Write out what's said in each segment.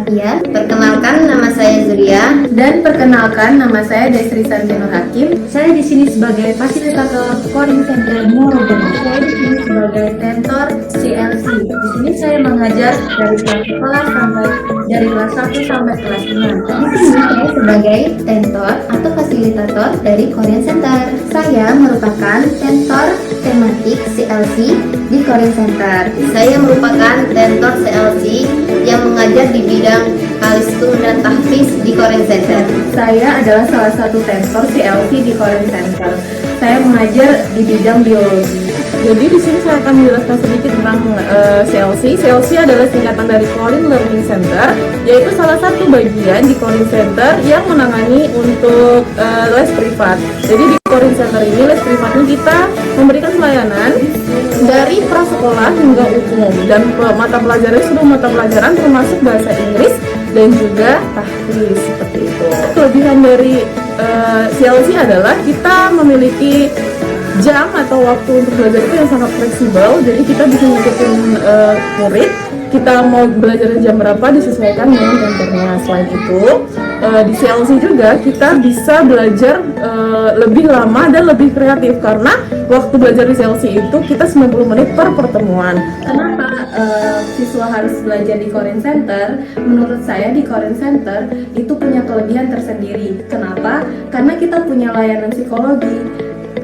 Batavia. Perkenalkan, nama saya Zulia. Dan perkenalkan, nama saya Desri Santi Nur Hakim. Saya di sini sebagai fasilitator Coding Center Moroben. Saya di sini sebagai tentor CLC. Di sini saya mengajar dari kelas kelas sampai dari kelas 1 sampai kelas 5. Di sini saya sebagai tentor atau fasilitator dari Korean Center. Saya merupakan tentor tematik CLC di Korean Center. Saya merupakan tentor CLC yang mengajar di bidang kalistung dan tahfiz di Korean Center. Saya adalah salah satu tentor CLC di Korean Center. Saya mengajar di bidang biologi. Jadi di sini saya akan menjelaskan sedikit tentang CLC. CLC adalah singkatan dari Korean Learning Center, yaitu salah satu bagian di Korean Center yang menangani untuk les privat. Jadi di Korean Center ini les privatnya kita memberikan pelayanan dari prasekolah hingga umum, dan mata pelajaran seluruh mata pelajaran termasuk bahasa Inggris dan juga tahfiz seperti itu. Kelebihan dari CLC adalah kita memiliki jam atau waktu untuk belajar itu yang sangat fleksibel, jadi kita bisa ngikutin murid, kita mau belajar jam berapa disesuaikan dengan tentornya. Selain itu, di CLC juga kita bisa belajar lebih lama dan lebih kreatif, karena waktu belajar di CLC itu kita 90 menit per pertemuan. Kenapa siswa harus belajar di Korean Center? Menurut saya di Korean Center itu punya kelebihan tersendiri. Kenapa? Karena kita punya layanan psikologi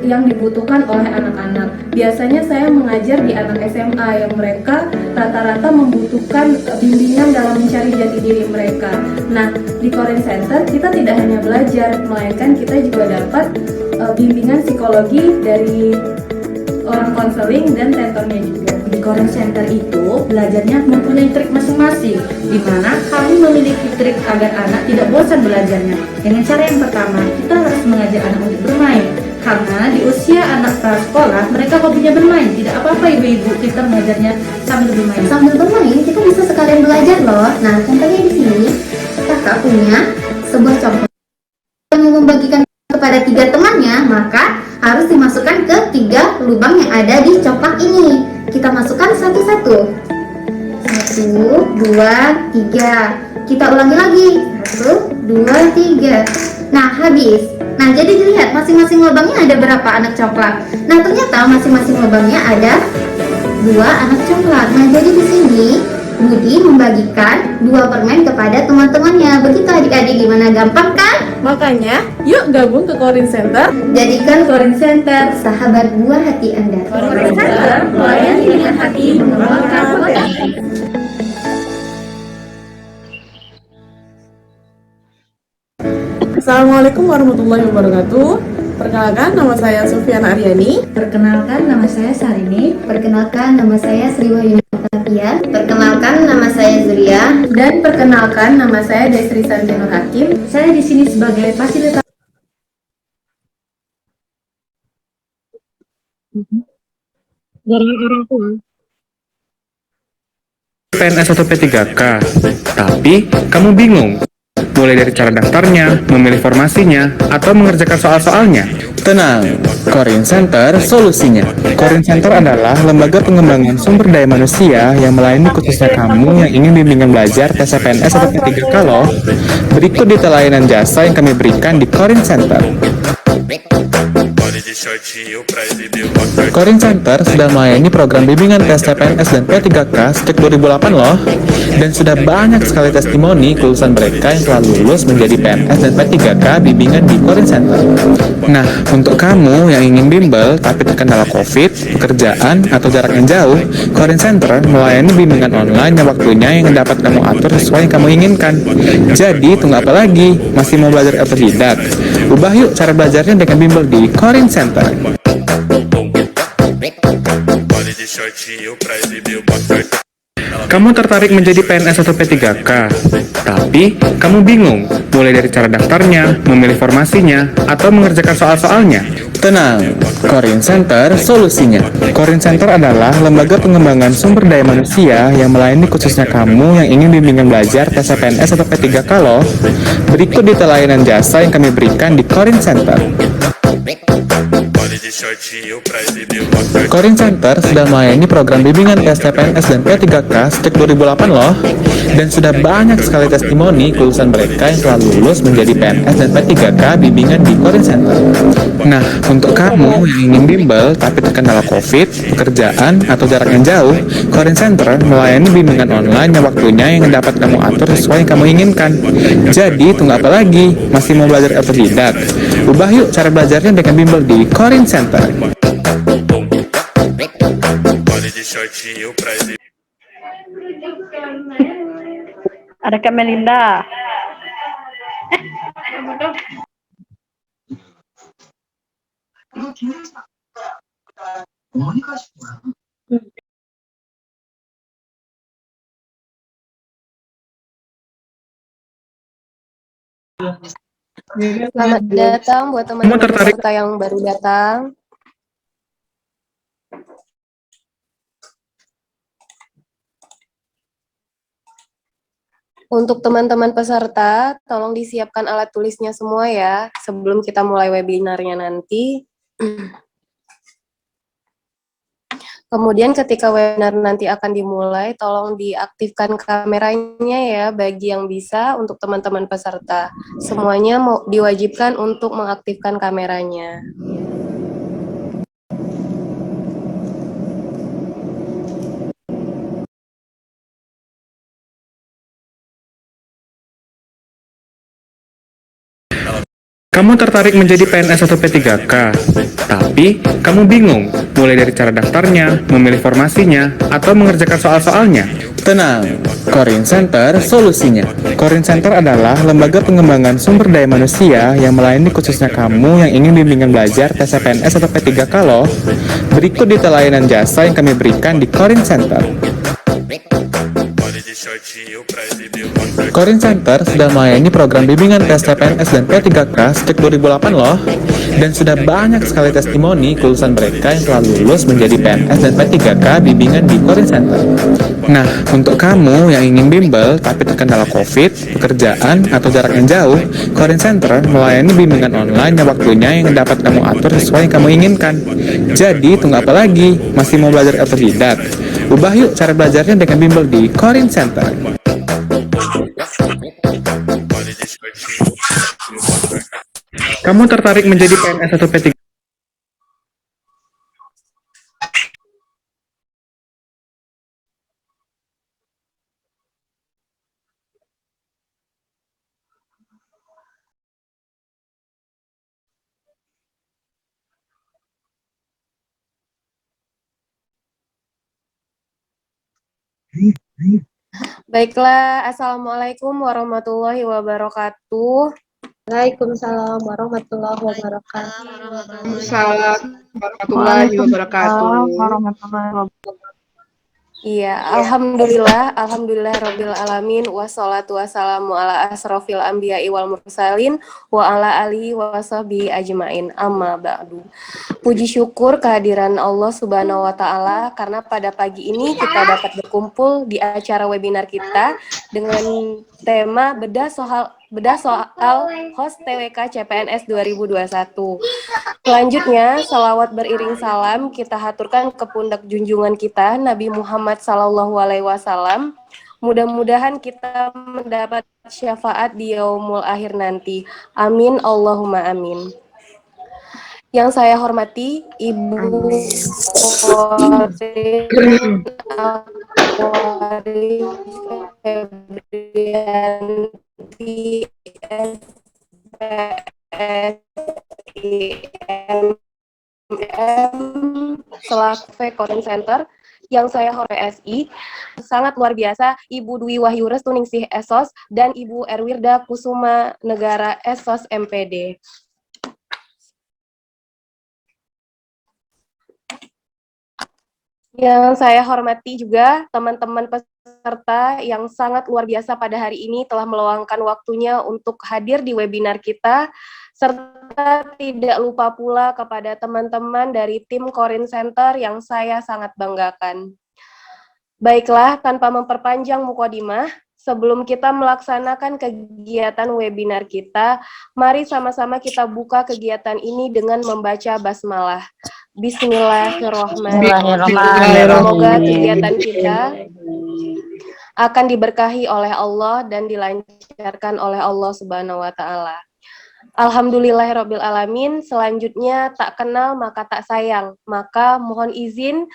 yang dibutuhkan oleh anak-anak. Biasanya saya mengajar di anak SMA yang mereka rata-rata membutuhkan bimbingan dalam mencari jati diri mereka. Nah, di Korean Center kita tidak hanya belajar, melainkan kita juga dapat bimbingan psikologi dari orang konseling dan tentornya juga. Di Coding Center itu belajarnya mempunyai trik masing-masing, di mana kami memiliki trik agar anak tidak bosan belajarnya. Dengan cara yang pertama, kita harus mengajar anak untuk bermain. Karena di usia anak prasekolah mereka hobinya bermain. Tidak apa-apa ibu-ibu, kita mengajarnya sambil bermain. Sambil bermain kita bisa sekalian belajar loh. Nah, contohnya di sini kakak punya sebuah coklat yang mau membagikan kepada 3 temannya, maka harus dimasukkan ke 3 lubang yang ada di coklat ini. Kita masukkan satu-satu. 1, 2, 3. Kita ulangi lagi. 1, 2, 3. Nah, habis. Nah, jadi dilihat masing-masing lubangnya ada berapa anak coklat. Nah, ternyata masing-masing lubangnya ada 2 anak coklat. Nah, jadi di sini Budi membagikan 2 permen kepada teman-temannya. Begitu adik-adik, gimana, gampang kan? Makanya, yuk gabung ke Korean Center. Jadikan Korean Center sahabat buah hati Anda. Korean Center melayani dengan hati, mengembangkan potensi. Assalamualaikum warahmatullahi wabarakatuh. Perkenalkan, nama saya Sufiana Aryani. Perkenalkan, nama saya Sarini. Perkenalkan, nama saya Sri Wahyuni Batavia. Perkenalkan, nama saya Zulia. Dan perkenalkan, nama saya Desri Santi Nur Hakim. Saya di sini sebagai fasilitator. PNS atau P3K, tapi kamu bingung mulai dari cara daftarnya, memilih formasinya, atau mengerjakan soal-soalnya. Tenang, Korean Center solusinya. Korean Center adalah lembaga pengembangan sumber daya manusia yang melayani khususnya kamu yang ingin bimbingan belajar tes CPNS atau P3K loh. Berikut detail layanan jasa yang kami berikan di Korean Center. Korean Center sudah melayani program bimbingan tes CPNS dan P3K sejak 2008 loh. Dan sudah banyak sekali testimoni kelulusan mereka yang telah lulus menjadi PNS dan P3K bimbingan di Korean Center. Nah, untuk kamu yang ingin bimbel tapi terkendala COVID, pekerjaan, atau jarak yang jauh, Korean Center melayani bimbingan online yang waktunya yang dapat kamu atur sesuai yang kamu inginkan. Jadi, tunggu apa lagi? Masih mau belajar otodidak? Ubah yuk cara belajarnya dengan bimbel di Korean Center. Kamu tertarik menjadi PNS atau P3K, tapi kamu bingung mulai dari cara daftarnya, memilih formasinya, atau mengerjakan soal-soalnya. Tenang, Korean Center solusinya. Korean Center adalah lembaga pengembangan sumber daya manusia yang melayani khususnya kamu yang ingin bimbingan belajar tes CPNS atau P3K loh. Berikut detail layanan jasa yang kami berikan di Korean Center. Corin Center sudah melayani program bimbingan tes CPNS dan P3K sejak 2008 loh. Dan sudah banyak sekali testimoni kelulusan mereka yang telah lulus menjadi PNS dan P3K bimbingan di Corin Center. Nah, untuk kamu yang ingin bimbel tapi terkendala COVID, pekerjaan, atau jarak yang jauh, Corin Center melayani bimbingan online yang waktunya yang dapat kamu atur sesuai yang kamu inginkan. Jadi, tunggu apa lagi? Masih mau belajar otodidak? Ubah yuk cara belajarnya dengan bimbel di Corin Center. Ada Kak Melinda. Selamat datang buat teman-teman peserta yang baru datang. Untuk teman-teman peserta, tolong disiapkan alat tulisnya semua ya, sebelum kita mulai webinarnya nanti. Kemudian ketika webinar nanti akan dimulai, tolong diaktifkan kameranya ya, bagi yang bisa untuk teman-teman peserta. Semuanya diwajibkan untuk mengaktifkan kameranya. Kamu tertarik menjadi PNS atau P3K, tapi kamu bingung mulai dari cara daftarnya, memilih formasinya, atau mengerjakan soal-soalnya. Tenang, Corin Center solusinya. Corin Center adalah lembaga pengembangan sumber daya manusia yang melayani khususnya kamu yang ingin bimbingan belajar tes CPNS atau P3K loh. Berikut detail layanan jasa yang kami berikan di Corin Center. Corin Center sudah melayani program bimbingan tes CPNS dan P3K sejak 2008 loh. Dan sudah banyak sekali testimoni kelulusan mereka yang telah lulus menjadi PNS dan P3K bimbingan di Corin Center. Nah, untuk kamu yang ingin bimbel tapi terkendala COVID, pekerjaan, atau jarak yang jauh, Corin Center melayani bimbingan online yang waktunya yang dapat kamu atur sesuai yang kamu inginkan. Jadi, tunggu apa lagi? Masih mau belajar otodidak? Ubah yuk cara belajarnya dengan bimbel di Corin Center. Kamu tertarik menjadi PNS atau P3K? Baiklah, Assalamualaikum warahmatullahi wabarakatuh. Waalaikumsalam warahmatullahi wabarakatuh. Waalaikumsalam warahmatullahi wabarakatuh. Iya, alhamdulillah rabbil alamin, wassalatu wassalamu ala asrofil anbiya'i wal mursalin, wa ala alihi wa sahbihi ajmain, amma ba'du. Puji syukur kehadiran Allah Subhanahu wa Ta'ala, karena pada pagi ini kita dapat berkumpul di acara webinar kita dengan tema bedah soal host TWK CPNS 2021. Selanjutnya, salawat beriring salam kita haturkan ke pundak junjungan kita Nabi Muhammad SAW. Mudah-mudahan kita mendapat syafaat di yaumul akhir nanti. Amin, Allahumma amin. Yang saya hormati Ibu Korin Akwari Febrianti SPSIMM selaku Corin Center. Yang saya hormati SI, sangat luar biasa Ibu Dwi Wahyu Restuningsih Esos dan Ibu Erwirda Kusuma Negara Esos MPD. Yang saya hormati juga teman-teman peserta yang sangat luar biasa pada hari ini telah meluangkan waktunya untuk hadir di webinar kita, serta tidak lupa pula kepada teman-teman dari tim Corin Center yang saya sangat banggakan. Baiklah, tanpa memperpanjang mukadimah, sebelum kita melaksanakan kegiatan webinar kita, mari sama-sama kita buka kegiatan ini dengan membaca basmalah. Bismillahirrahmanirrahim. Semoga kegiatan kita akan diberkahi oleh Allah dan dilancarkan oleh Allah Subhanahu wa taala. Alhamdulillahirrabbilalamin. Selanjutnya, tak kenal maka tak sayang. Maka mohon izin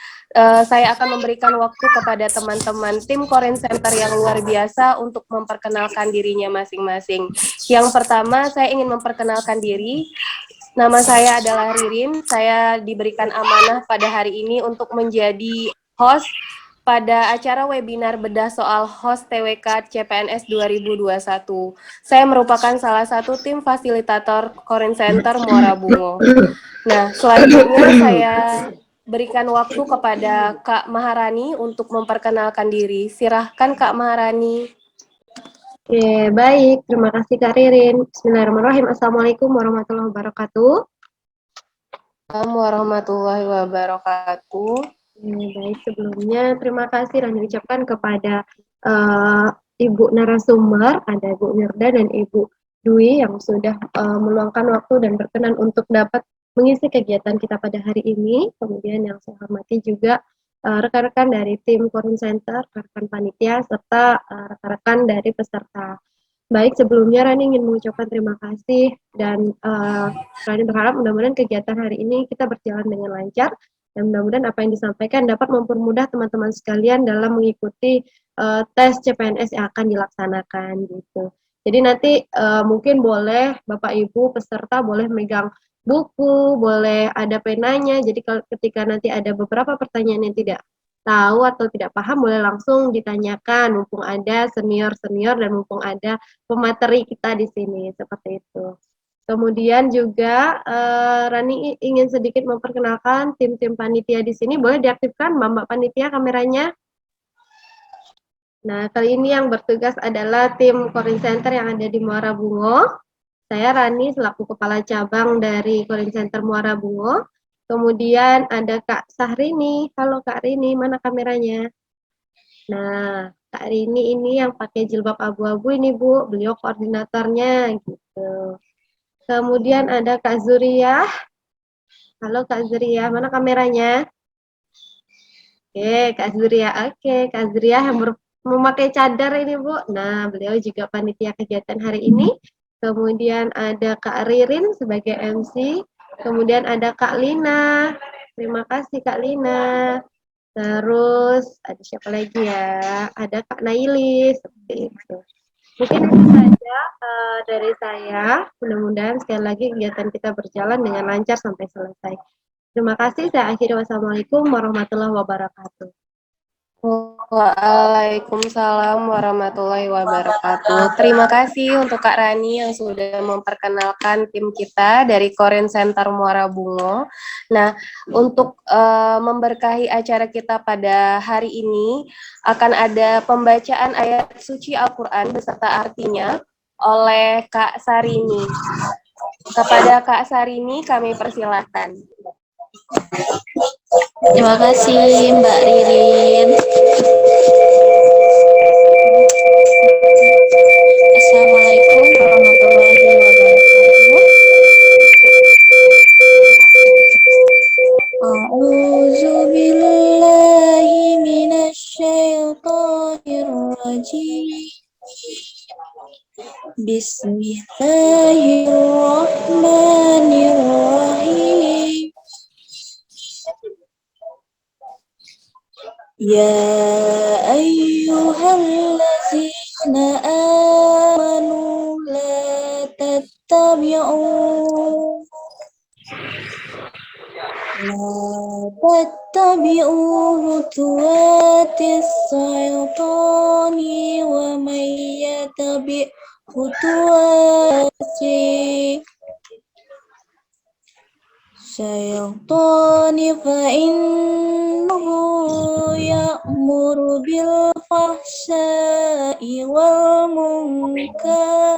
saya akan memberikan waktu kepada teman-teman tim Korean Center yang luar biasa untuk memperkenalkan dirinya masing-masing. Yang pertama, saya ingin memperkenalkan diri. Nama saya adalah Ririn. Saya diberikan amanah pada hari ini untuk menjadi host pada acara webinar bedah soal host TWK CPNS 2021. Saya merupakan salah satu tim fasilitator Korean Center Muara Bungo. Nah, selanjutnya saya berikan waktu kepada Kak Maharani untuk memperkenalkan diri. Silahkan Kak Maharani. Oke, baik. Terima kasih Kak Ririn. Bismillahirrahmanirrahim. Assalamualaikum warahmatullahi wabarakatuh. Assalamualaikum warahmatullahi wabarakatuh. Baik, sebelumnya terima kasih yang diucapkan kepada Ibu narasumber, ada Ibu Mirda dan Ibu Dwi yang sudah meluangkan waktu dan berkenan untuk dapat mengisi kegiatan kita pada hari ini. Kemudian yang saya hormati juga rekan-rekan dari tim Korean Center, rekan panitia, serta rekan-rekan dari peserta. Baik, sebelumnya Rani ingin mengucapkan terima kasih dan Rani berharap mudah-mudahan kegiatan hari ini kita berjalan dengan lancar. Dan mudah-mudahan apa yang disampaikan dapat mempermudah teman-teman sekalian dalam mengikuti tes CPNS yang akan dilaksanakan gitu. Jadi nanti mungkin boleh Bapak Ibu peserta boleh megang buku, boleh ada penanya. Jadi ketika nanti ada beberapa pertanyaan yang tidak tahu atau tidak paham boleh langsung ditanyakan mumpung ada senior-senior dan mumpung ada pemateri kita di sini seperti itu. Kemudian juga Rani ingin sedikit memperkenalkan tim-tim panitia di sini. Boleh diaktifkan Mbak panitia kameranya? Nah, kali ini yang bertugas adalah tim Korean Center yang ada di Muara Bungo. Saya Rani selaku kepala cabang dari Korean Center Muara Bungo. Kemudian ada Kak Sahrini. Halo Kak Rini, mana kameranya? Nah, Kak Rini ini yang pakai jilbab abu-abu ini Bu, beliau koordinatornya gitu. Kemudian ada Kak Zuriyah. Halo Kak Zuriyah, mana kameranya? Oke, Kak Zuriyah. Oke, Kak Zuriyah yang memakai cadar ini, Bu. Nah, beliau juga panitia kegiatan hari ini. Kemudian ada Kak Ririn sebagai MC. Kemudian ada Kak Lina. Terima kasih Kak Lina. Terus ada siapa lagi ya? Ada Kak Naili seperti itu. Mungkin itu saja dari saya. Mudah-mudahan sekali lagi kegiatan kita berjalan dengan lancar sampai selesai. Terima kasih. Saya akhiri. Wassalamualaikum warahmatullahi wabarakatuh. Waalaikumsalam warahmatullahi wabarakatuh. Terima kasih untuk Kak Rani yang sudah memperkenalkan tim kita dari Korean Center Muara Bungo. Nah, untuk memberkahi acara kita pada hari ini akan ada pembacaan ayat suci Al-Quran beserta artinya oleh Kak Sarini. Kepada Kak Sarini kami persilahkan. Terima kasih Mbak Ririn. Assalamualaikum warahmatullahi wabarakatuh. A'udzu billahi minasy syaithanir rajim. Bismillahirrahmanirrahim. Ya ayyuhallazina amanu la tattabi'u khutuwatis syaitani wa may yattabi' khutuwati syaitani fa innahu ya'muru bil fahsya'i wal munkar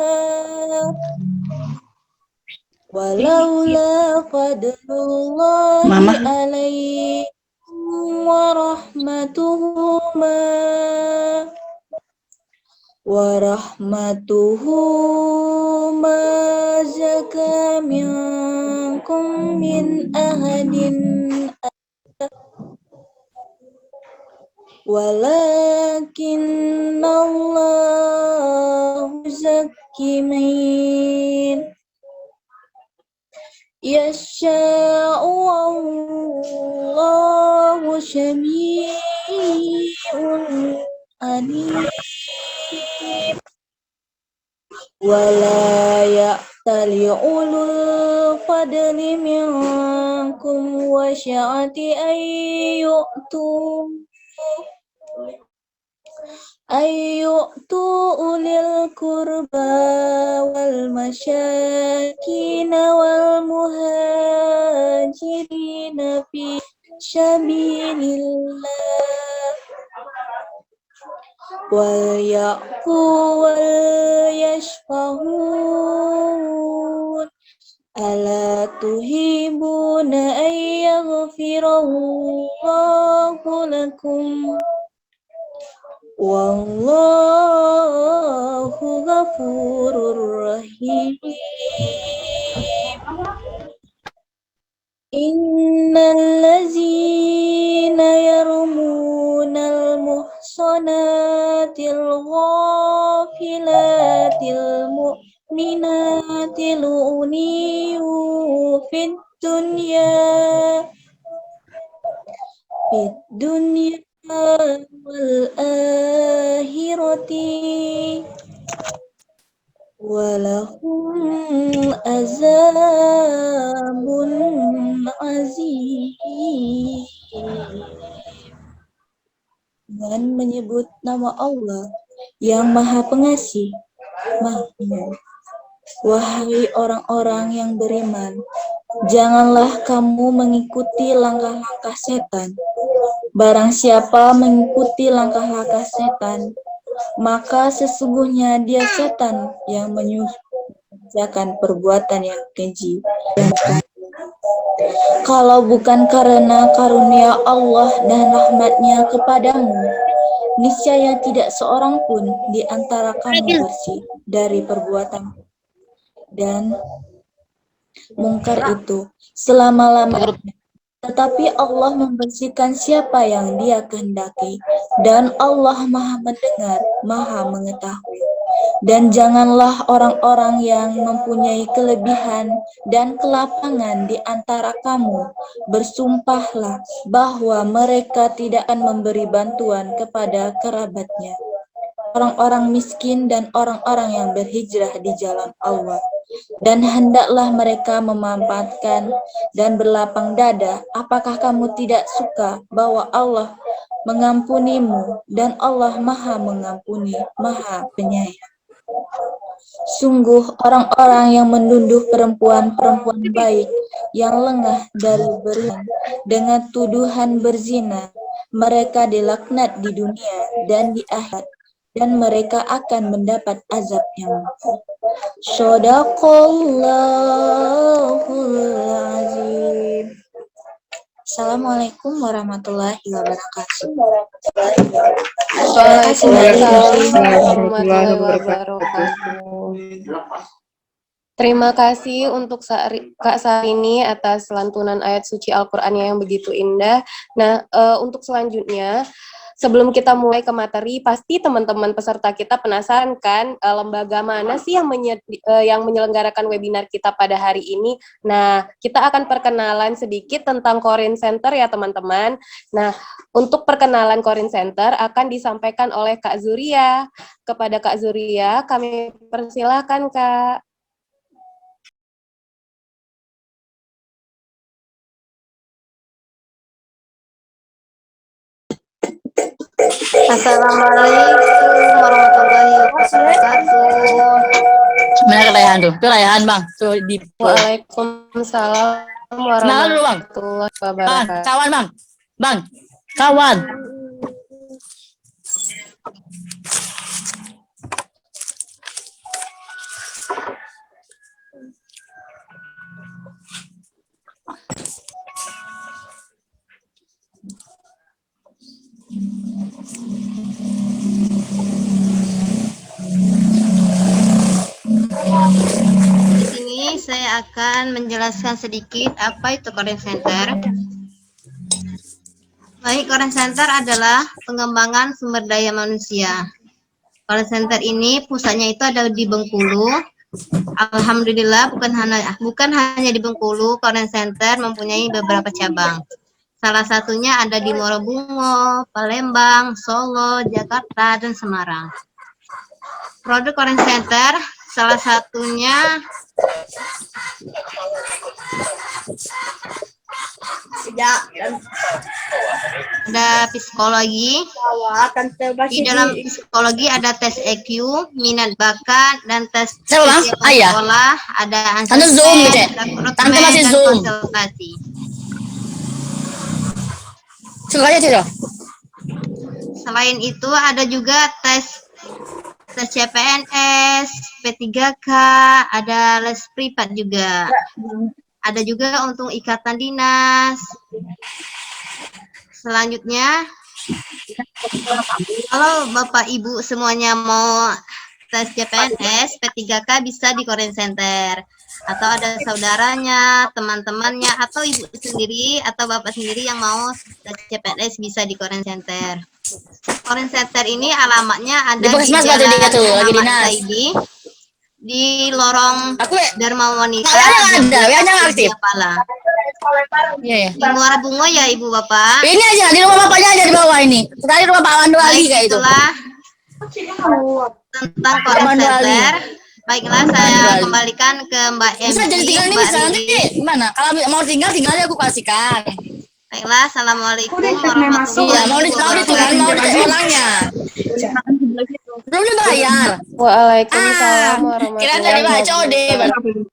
walaula fadlullahi alaikum wa rahmatuhu warahmatuhu ma zaka minkum min ahadin walakin Allah zakki man yasha'u wallahu syami'un alim wala ya'tali ulul fadli minkum wa sya'ati ayyu'tu ulil kurba wal masyakin wal muhajirin fi sabilillah wal ya'fu wal yashfahun ala tuhibuna ayyaghfirallahu lakum wallahu ghafurur rahim innal ladzina yarmunal muhsanatil ghafilatil mu'minatil fid dunya wal akhirati walahum azabun azim. Dengan menyebut nama Allah yang Maha Pengasih, Maha Penyayang. Wahai orang-orang yang beriman, janganlah kamu mengikuti langkah-langkah setan. Barang siapa mengikuti langkah-langkah setan, maka sesungguhnya dia setan yang menyukseskan perbuatan yang keji. Kalau bukan karena karunia Allah dan rahmatnya kepadamu, niscaya tidak seorang pun di antara kamu bersih dari perbuatan dan mungkar itu selama-lamanya. Tetapi Allah membersihkan siapa yang Dia kehendaki, dan Allah Maha Mendengar, Maha Mengetahui. Dan janganlah orang-orang yang mempunyai kelebihan dan kelapangan di antara kamu bersumpahlah bahwa mereka tidak akan memberi bantuan kepada kerabatnya, orang-orang miskin dan orang-orang yang berhijrah di jalan Allah. Dan hendaklah mereka memanfaatkan dan berlapang dada. Apakah kamu tidak suka bahwa Allah mengampunimu dan Allah Maha Mengampuni, Maha Penyayang? Sungguh orang-orang yang menunduh perempuan-perempuan baik yang lengah dari beriman dengan tuduhan berzina, mereka dilaknat di dunia dan di akhirat, dan mereka akan mendapat azab yang berat. Shadaqallahul azim. Assalamualaikum warahmatullahi wabarakatuh. Waalaikumsalam warahmatullahi wabarakatuh. Terima kasih untuk Kak Sarini atas lantunan ayat suci Al-Qur'annya yang begitu indah. Nah, untuk selanjutnya, sebelum kita mulai ke materi, pasti teman-teman peserta kita penasaran kan, lembaga mana sih yang menyelenggarakan webinar kita pada hari ini. Nah, kita akan perkenalan sedikit tentang Korin Center ya teman-teman. Nah, untuk perkenalan Korin Center akan disampaikan oleh Kak Zuria. Kepada Kak Zuria, kami persilahkan Kak. Assalamualaikum warahmatullahi wabarakatuh. Mana kelayahan tuh? Kelayahan bang. Tuh di. Waalaikumsalam warahmatullahi wabarakatuh. Bang, kawan bang. Bang, kawan. ini saya akan menjelaskan sedikit apa itu Korean Center. Baik, Korean Center adalah pengembangan sumber daya manusia. Korean Center ini pusatnya itu ada di Bengkulu. Alhamdulillah bukan hanya di Bengkulu, Korean Center mempunyai beberapa cabang. Salah satunya ada di Morobungo, Palembang, Solo, Jakarta, dan Semarang. Produk Korean Center salah satunya ada psikologi. Di dalam psikologi ada tes EQ, minat bakat, dan tes sekolah, ada asesmen, rekrutmen, dan konsultasi. Selain itu ada juga tes CPNS, P3K, ada les privat juga. Ada juga untuk ikatan dinas. Selanjutnya, kalau Bapak Ibu semuanya mau tes CPNS, P3K bisa di Korean Center. Atau ada saudaranya, teman-temannya, atau Ibu sendiri, atau Bapak sendiri yang mau tes CPNS bisa di Korean Center. Korean Center ini alamatnya ada di Jalan Muhammad Saidi, di lorong Dharma Wanita, Pala. Di Muara Bungo ya Ibu Bapak. Ini aja di rumah bapaknya aja di bawah ini. Tadi rumah Pak Wandu Ali kayak itu. Tentang Korean Center. Baiklah, saya kembalikan ke Mbak Emi. Bisa jadi tinggal ini bisa nanti gimana? Kalau mau tinggal aku kasihkan. Baiklah, assalamualaikum warahmatullahi wabarakatuh. Mau orangnya. Belum dibayar. Waalaikumsalam warahmatullahi wabarakatuh.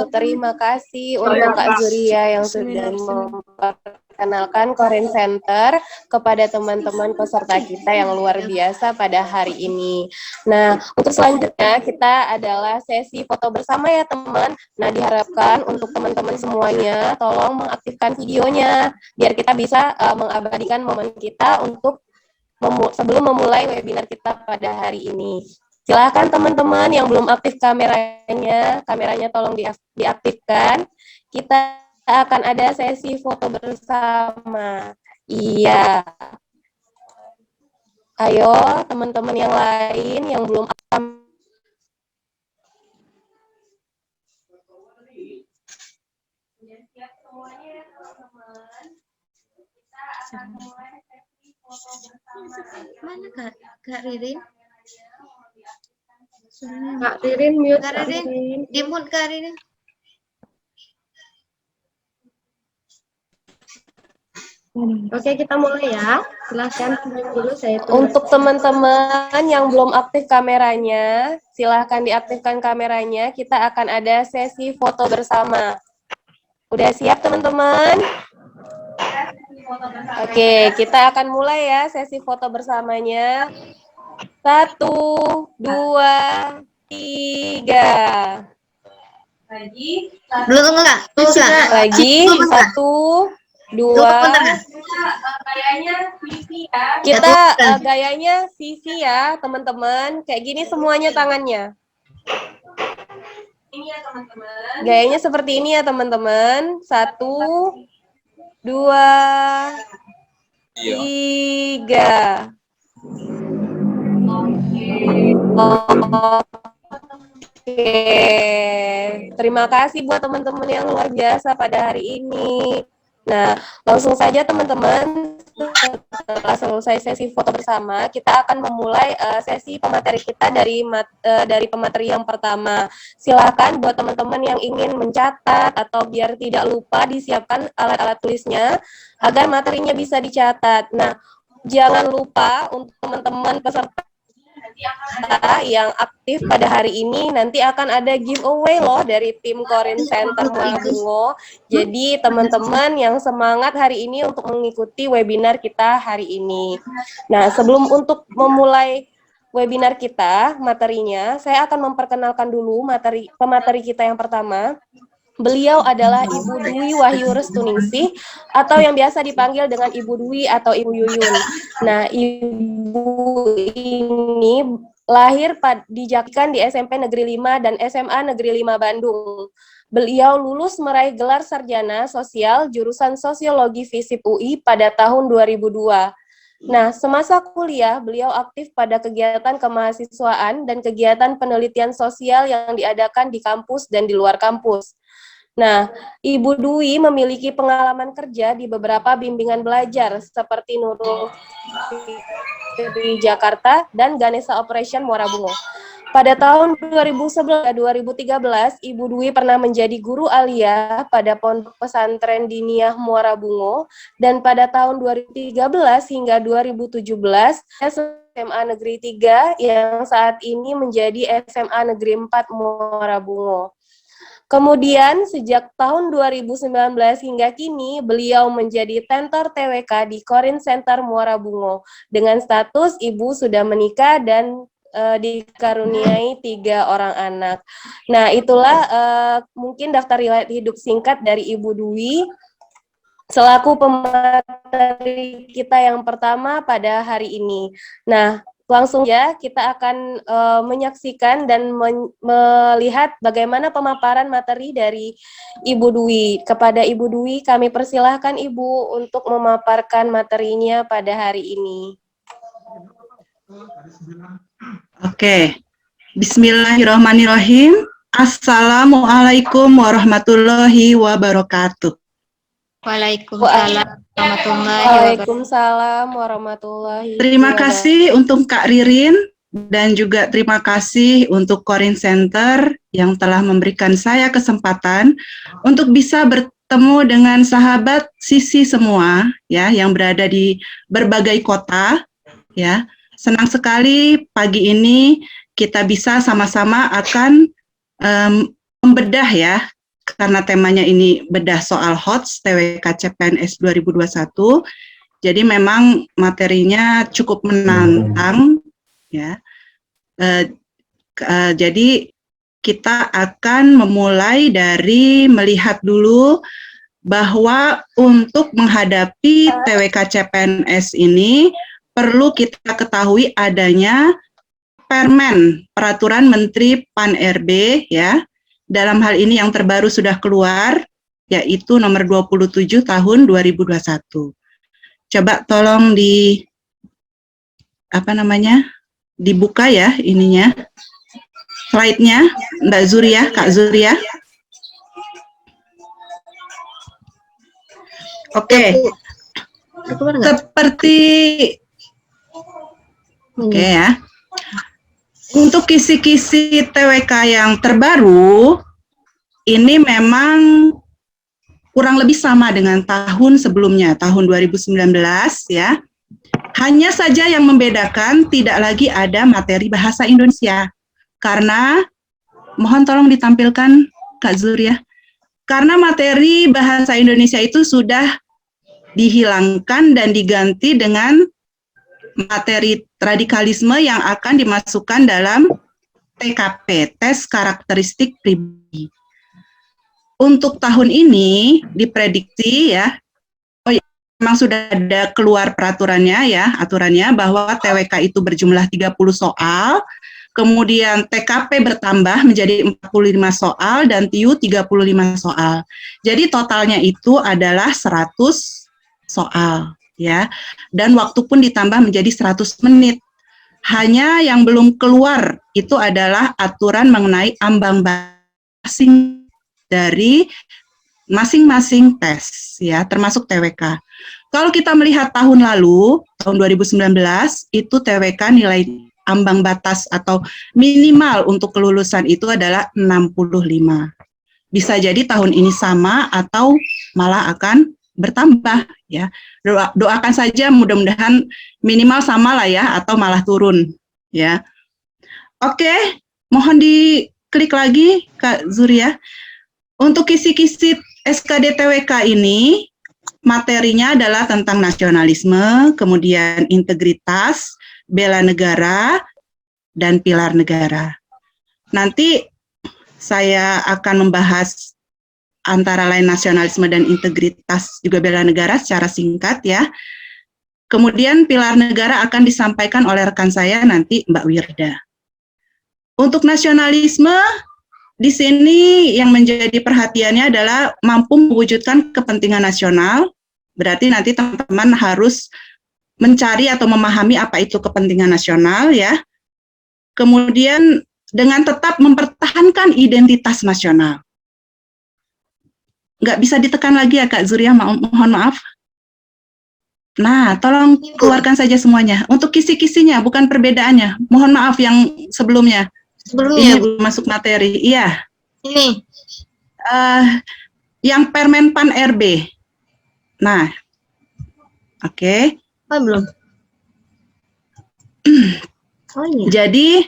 Terima kasih untuk Kak Zuria yang sudah memperkenalkan Korean Center kepada teman-teman peserta kita yang luar biasa pada hari ini. Nah, untuk selanjutnya kita adalah sesi foto bersama ya teman. Nah, diharapkan untuk teman-teman semuanya tolong mengaktifkan videonya biar kita bisa mengabadikan momen kita untuk sebelum memulai webinar kita pada hari ini. Silakan teman-teman yang belum aktif kameranya tolong diaktifkan. Kita akan ada sesi foto bersama. Iya. Ayo teman-teman yang lain yang belum aktif. Mana Kak Ririn? Kak Ririn mute. Kak Ririn, di-mute Kak Ririn. Oke, kita mulai ya. Silahkan dulu saya tulis. Untuk teman-teman yang belum aktif kameranya, silahkan diaktifkan kameranya. Kita akan ada sesi foto bersama. Udah siap teman-teman? Oke, kita akan mulai ya sesi foto bersamanya. 1, 2, 3. Belum enggak? Lagi 1, 2. Kita gayanya sisi ya teman-teman. Kayak gini semuanya tangannya. Gayanya seperti ini ya teman-teman. 1, 2, 3. Oke, terima kasih buat teman-teman yang luar biasa pada hari ini. Nah, langsung saja teman-teman, setelah selesai sesi foto bersama, kita akan memulai sesi pemateri kita dari pemateri yang pertama. Silakan buat teman-teman yang ingin mencatat atau biar tidak lupa disiapkan alat-alat tulisnya agar materinya bisa dicatat. Nah, jangan lupa untuk teman-teman peserta yang aktif pada hari ini nanti akan ada giveaway loh dari tim Korean Center Morobungo. Jadi teman-teman yang semangat hari ini untuk mengikuti webinar kita hari ini. Nah, sebelum untuk memulai webinar kita, materinya, saya akan memperkenalkan dulu pemateri kita yang pertama. Beliau adalah Ibu Dwi Wahyu Restuningsih atau yang biasa dipanggil dengan Ibu Dwi atau Ibu Yuyun. Nah, Ibu ini dijakikan di SMP Negeri 5 dan SMA Negeri 5 Bandung. Beliau lulus meraih gelar sarjana sosial jurusan Sosiologi FISIP UI pada tahun 2002. Nah, semasa kuliah, beliau aktif pada kegiatan kemahasiswaan dan kegiatan penelitian sosial yang diadakan di kampus dan di luar kampus. Nah, Ibu Dwi memiliki pengalaman kerja di beberapa bimbingan belajar seperti Nurul di Jakarta dan Ganesha Operation Muara Bungo. Pada tahun 2011-2013, Ibu Dwi pernah menjadi guru alia pada Pondok Pesantren Diniyah Muara Bungo, dan pada tahun 2013 hingga 2017, SMA Negeri 3 yang saat ini menjadi SMA Negeri 4 Muara Bungo. Kemudian sejak tahun 2019 hingga kini beliau menjadi tentor TWK di Korin Center Muara Bungo dengan status ibu sudah menikah dan dikaruniai 3 orang anak. Nah, itulah mungkin daftar riwayat hidup singkat dari Ibu Dwi selaku pemateri kita yang pertama pada hari ini. Nah, langsung ya kita akan menyaksikan dan melihat bagaimana pemaparan materi dari Ibu Dwi. Kepada Ibu Dwi kami persilahkan Ibu untuk memaparkan materinya pada hari ini. Oke, Bismillahirrahmanirrahim. Assalamualaikum warahmatullahi wabarakatuh. Waalaikumsalam warahmatullahi wabarakatuh. Terima kasih untuk Kak Ririn dan juga terima kasih untuk Korin Center yang telah memberikan saya kesempatan untuk bisa bertemu dengan sahabat Sisi semua ya yang berada di berbagai kota ya. Senang sekali pagi ini kita bisa sama-sama akan membedah ya, karena temanya ini bedah soal HOTS TWK CPNS 2021. Jadi memang materinya cukup menantang ya. Jadi kita akan memulai dari melihat dulu bahwa untuk menghadapi TWK CPNS ini perlu kita ketahui adanya Permen, Peraturan Menteri Pan-RB ya. Dalam hal ini yang terbaru sudah keluar, yaitu nomor 27 tahun 2021. Coba tolong dibuka ya ininya, slide-nya, Mbak Zuria, Kak Zuria. Oke, seperti ya. Untuk kisi-kisi TWK yang terbaru, ini memang kurang lebih sama dengan tahun sebelumnya, tahun 2019 ya. Hanya saja yang membedakan tidak lagi ada materi bahasa Indonesia. Karena, mohon tolong ditampilkan Kak Zuria. Karena materi bahasa Indonesia itu sudah dihilangkan dan diganti dengan materi radikalisme yang akan dimasukkan dalam TKP, tes karakteristik pribadi. Untuk tahun ini diprediksi ya, memang sudah ada keluar peraturannya ya, aturannya bahwa TWK itu berjumlah 30 soal, kemudian TKP bertambah menjadi 45 soal dan TIU 35 soal. Jadi totalnya itu adalah 100 soal. Ya, dan waktu pun ditambah menjadi 100 menit. Hanya yang belum keluar itu adalah aturan mengenai ambang batas dari masing-masing tes, ya, termasuk TWK. Kalau kita melihat tahun lalu, tahun 2019, itu TWK nilai ambang batas atau minimal untuk kelulusan itu adalah 65. Bisa jadi tahun ini sama atau malah akan bertambah ya. Doakan saja mudah-mudahan minimal sama lah ya atau malah turun ya. Oke, mohon diklik lagi Kak Zuria. Untuk kisi-kisi SKD TWK ini materinya adalah tentang nasionalisme, kemudian integritas, bela negara, dan pilar negara. Nanti saya akan membahas antara lain nasionalisme dan integritas juga bela negara secara singkat ya. Kemudian pilar negara akan disampaikan oleh rekan saya nanti Mbak Wirda. Untuk nasionalisme, di sini yang menjadi perhatiannya adalah mampu mewujudkan kepentingan nasional. Berarti nanti teman-teman harus mencari atau memahami apa itu kepentingan nasional ya. Kemudian dengan tetap mempertahankan identitas nasional. Nggak bisa ditekan lagi ya Kak Zuria, mohon maaf. Nah, tolong keluarkan saja semuanya. Untuk kisi-kisinya, bukan perbedaannya. Mohon maaf yang sebelumnya. Ini belum masuk materi. Iya. Ini. Yang Permenpan RB. Nah, oke. Oh, belum. Oh, iya. Jadi,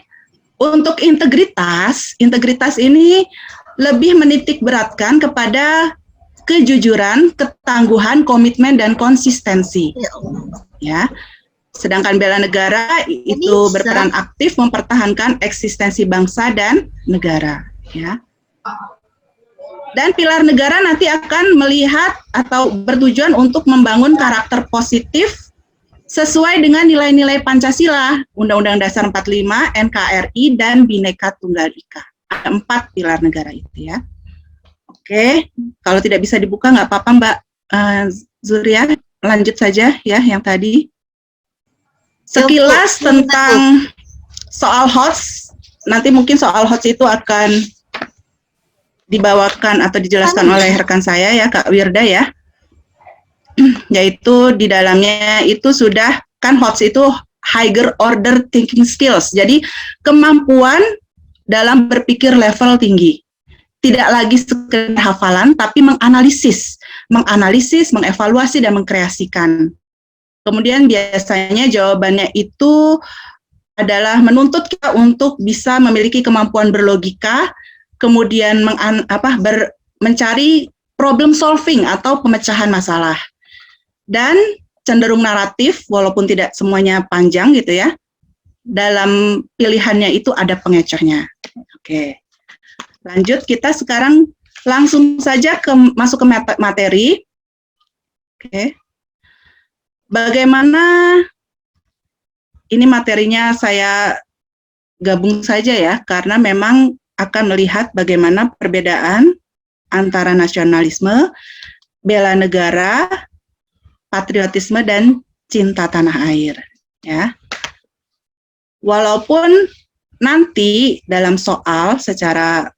untuk integritas ini lebih menitik beratkan kepada kejujuran, ketangguhan, komitmen, dan konsistensi. Ya. Sedangkan bela negara itu berperan aktif mempertahankan eksistensi bangsa dan negara. Ya. Dan pilar negara nanti akan melihat atau bertujuan untuk membangun karakter positif sesuai dengan nilai-nilai Pancasila, Undang-Undang Dasar 45, NKRI, dan Bhinneka Tunggal Ika. Ada 4 pilar negara itu ya. Oke, kalau tidak bisa dibuka nggak apa-apa Mbak Zuria, lanjut saja ya yang tadi. Sekilas tentang soal HOTS, nanti mungkin soal HOTS itu akan dibawakan atau dijelaskan oleh rekan saya ya Kak Wirda ya. Yaitu di dalamnya itu sudah, kan HOTS itu higher order thinking skills, jadi kemampuan dalam berpikir level tinggi. Tidak lagi sekedar hafalan, tapi menganalisis, mengevaluasi, dan mengkreasikan. Kemudian biasanya jawabannya itu adalah menuntut kita untuk bisa memiliki kemampuan berlogika, kemudian mencari problem solving atau pemecahan masalah. Dan cenderung naratif, walaupun tidak semuanya panjang gitu ya, dalam pilihannya itu ada pengecernya. Oke, lanjut kita sekarang langsung saja masuk ke materi. Oke, bagaimana ini materinya saya gabung saja ya, karena memang akan melihat bagaimana perbedaan antara nasionalisme, bela negara, patriotisme, dan cinta tanah air ya. Walaupun nanti dalam soal secara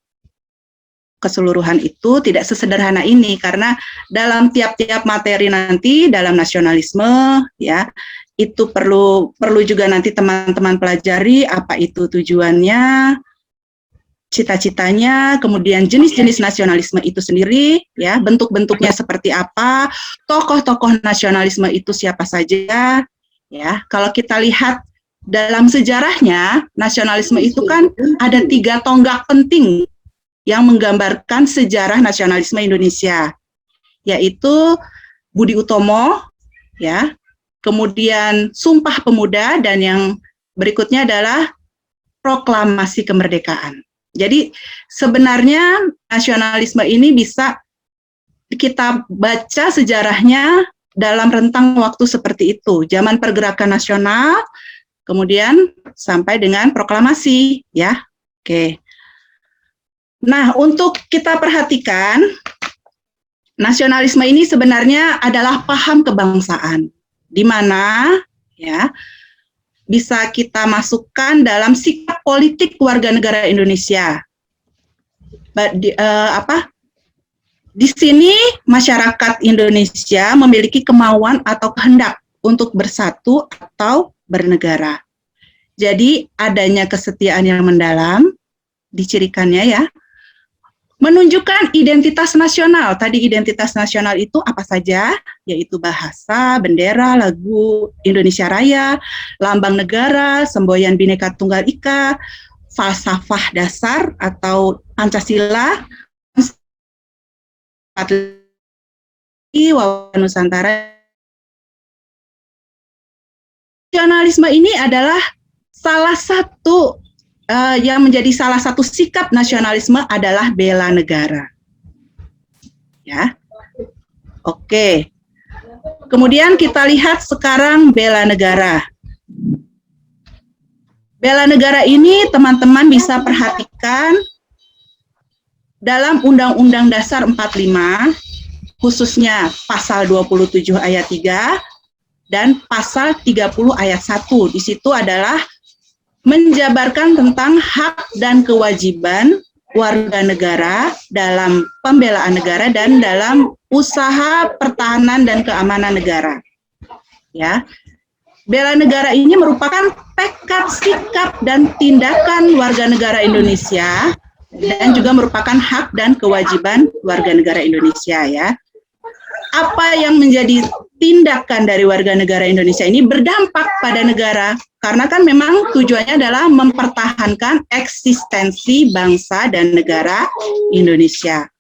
keseluruhan itu tidak sesederhana ini, karena dalam tiap-tiap materi nanti dalam nasionalisme ya, itu perlu juga nanti teman-teman pelajari apa itu tujuannya, cita-citanya, kemudian jenis-jenis nasionalisme itu sendiri, ya, bentuk-bentuknya seperti apa, tokoh-tokoh nasionalisme itu siapa saja, ya. Kalau kita lihat dalam sejarahnya, nasionalisme itu kan ada 3 tonggak penting yang menggambarkan sejarah nasionalisme Indonesia, yaitu Budi Utomo, ya, kemudian Sumpah Pemuda, dan yang berikutnya adalah Proklamasi Kemerdekaan. Jadi sebenarnya nasionalisme ini bisa kita baca sejarahnya dalam rentang waktu seperti itu, zaman pergerakan nasional, kemudian sampai dengan proklamasi, ya. Oke. Nah, untuk kita perhatikan, nasionalisme ini sebenarnya adalah paham kebangsaan, di mana ya bisa kita masukkan dalam sikap politik warga negara Indonesia. Di sini masyarakat Indonesia memiliki kemauan atau kehendak untuk bersatu atau bernegara. Jadi adanya kesetiaan yang mendalam, dicirikannya ya, menunjukkan identitas nasional. Tadi identitas nasional itu apa saja? Yaitu bahasa, bendera, lagu Indonesia Raya, lambang negara, semboyan Bhinneka Tunggal Ika, falsafah dasar atau Pancasila, wawasan Nusantara. Nasionalisme ini adalah salah satu yang menjadi salah satu sikap nasionalisme adalah bela negara. Ya. Oke. Kemudian kita lihat sekarang bela negara. Bela negara ini teman-teman bisa perhatikan dalam Undang-Undang Dasar 45, khususnya pasal 27 ayat 3 dan pasal 30 ayat 1. Di situ adalah menjabarkan tentang hak dan kewajiban warga negara dalam pembelaan negara dan dalam usaha pertahanan dan keamanan negara. Ya. Bela negara ini merupakan tekad, sikap, dan tindakan warga negara Indonesia dan juga merupakan hak dan kewajiban warga negara Indonesia, ya. Apa yang menjadi tindakan dari warga negara Indonesia ini berdampak pada negara, karena kan memang tujuannya adalah mempertahankan eksistensi bangsa dan negara Indonesia.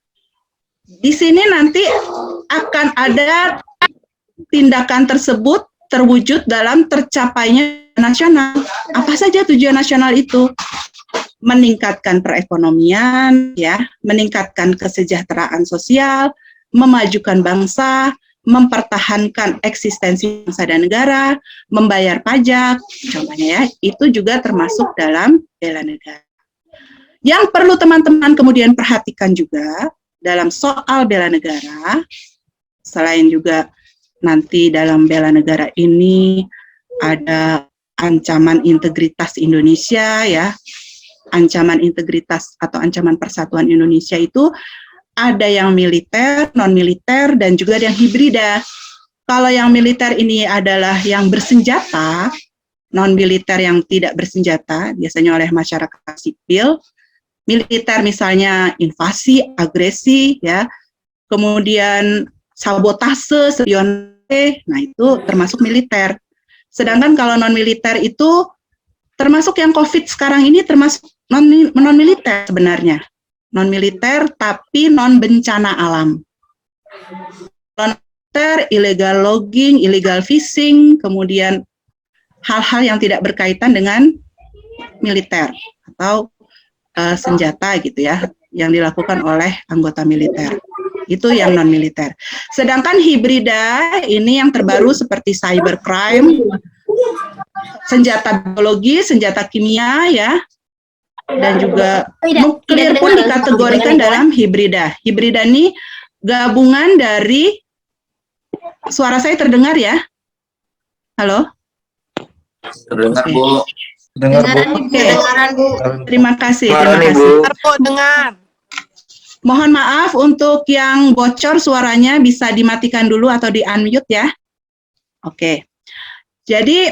Di sini nanti akan ada tindakan tersebut terwujud dalam tercapainya nasional. Apa saja tujuan nasional itu? Meningkatkan perekonomian, ya, meningkatkan kesejahteraan sosial, memajukan bangsa, mempertahankan eksistensi bangsa dan negara, membayar pajak, contohnya ya, itu juga termasuk dalam bela negara. Yang perlu teman-teman kemudian perhatikan juga dalam soal bela negara, selain juga nanti dalam bela negara ini ada ancaman integritas Indonesia, ya, ancaman integritas atau ancaman persatuan Indonesia itu ada yang militer, non-militer, dan juga ada yang hibrida. Kalau yang militer ini adalah yang bersenjata, non-militer yang tidak bersenjata, biasanya oleh masyarakat sipil. Militer misalnya invasi, agresi, ya, kemudian sabotase, spionase, nah itu termasuk militer. Sedangkan kalau non-militer itu termasuk yang COVID sekarang ini termasuk non-militer sebenarnya. Non-militer tapi non-bencana alam. Non-militer, illegal logging, illegal fishing, kemudian hal-hal yang tidak berkaitan dengan militer atau senjata gitu ya, yang dilakukan oleh anggota militer. Itu yang non-militer. Sedangkan hibrida ini yang terbaru seperti cybercrime, senjata biologi, senjata kimia, ya, dan juga nuklir pun dikategorikan dalam hibrida. Hibrida ini gabungan dari, suara saya terdengar ya? Halo? Terdengar, Oke. Bu. Oke. Terima kasih. Dengar. Mohon maaf untuk yang bocor suaranya bisa dimatikan dulu atau di-unmute ya. Oke. Jadi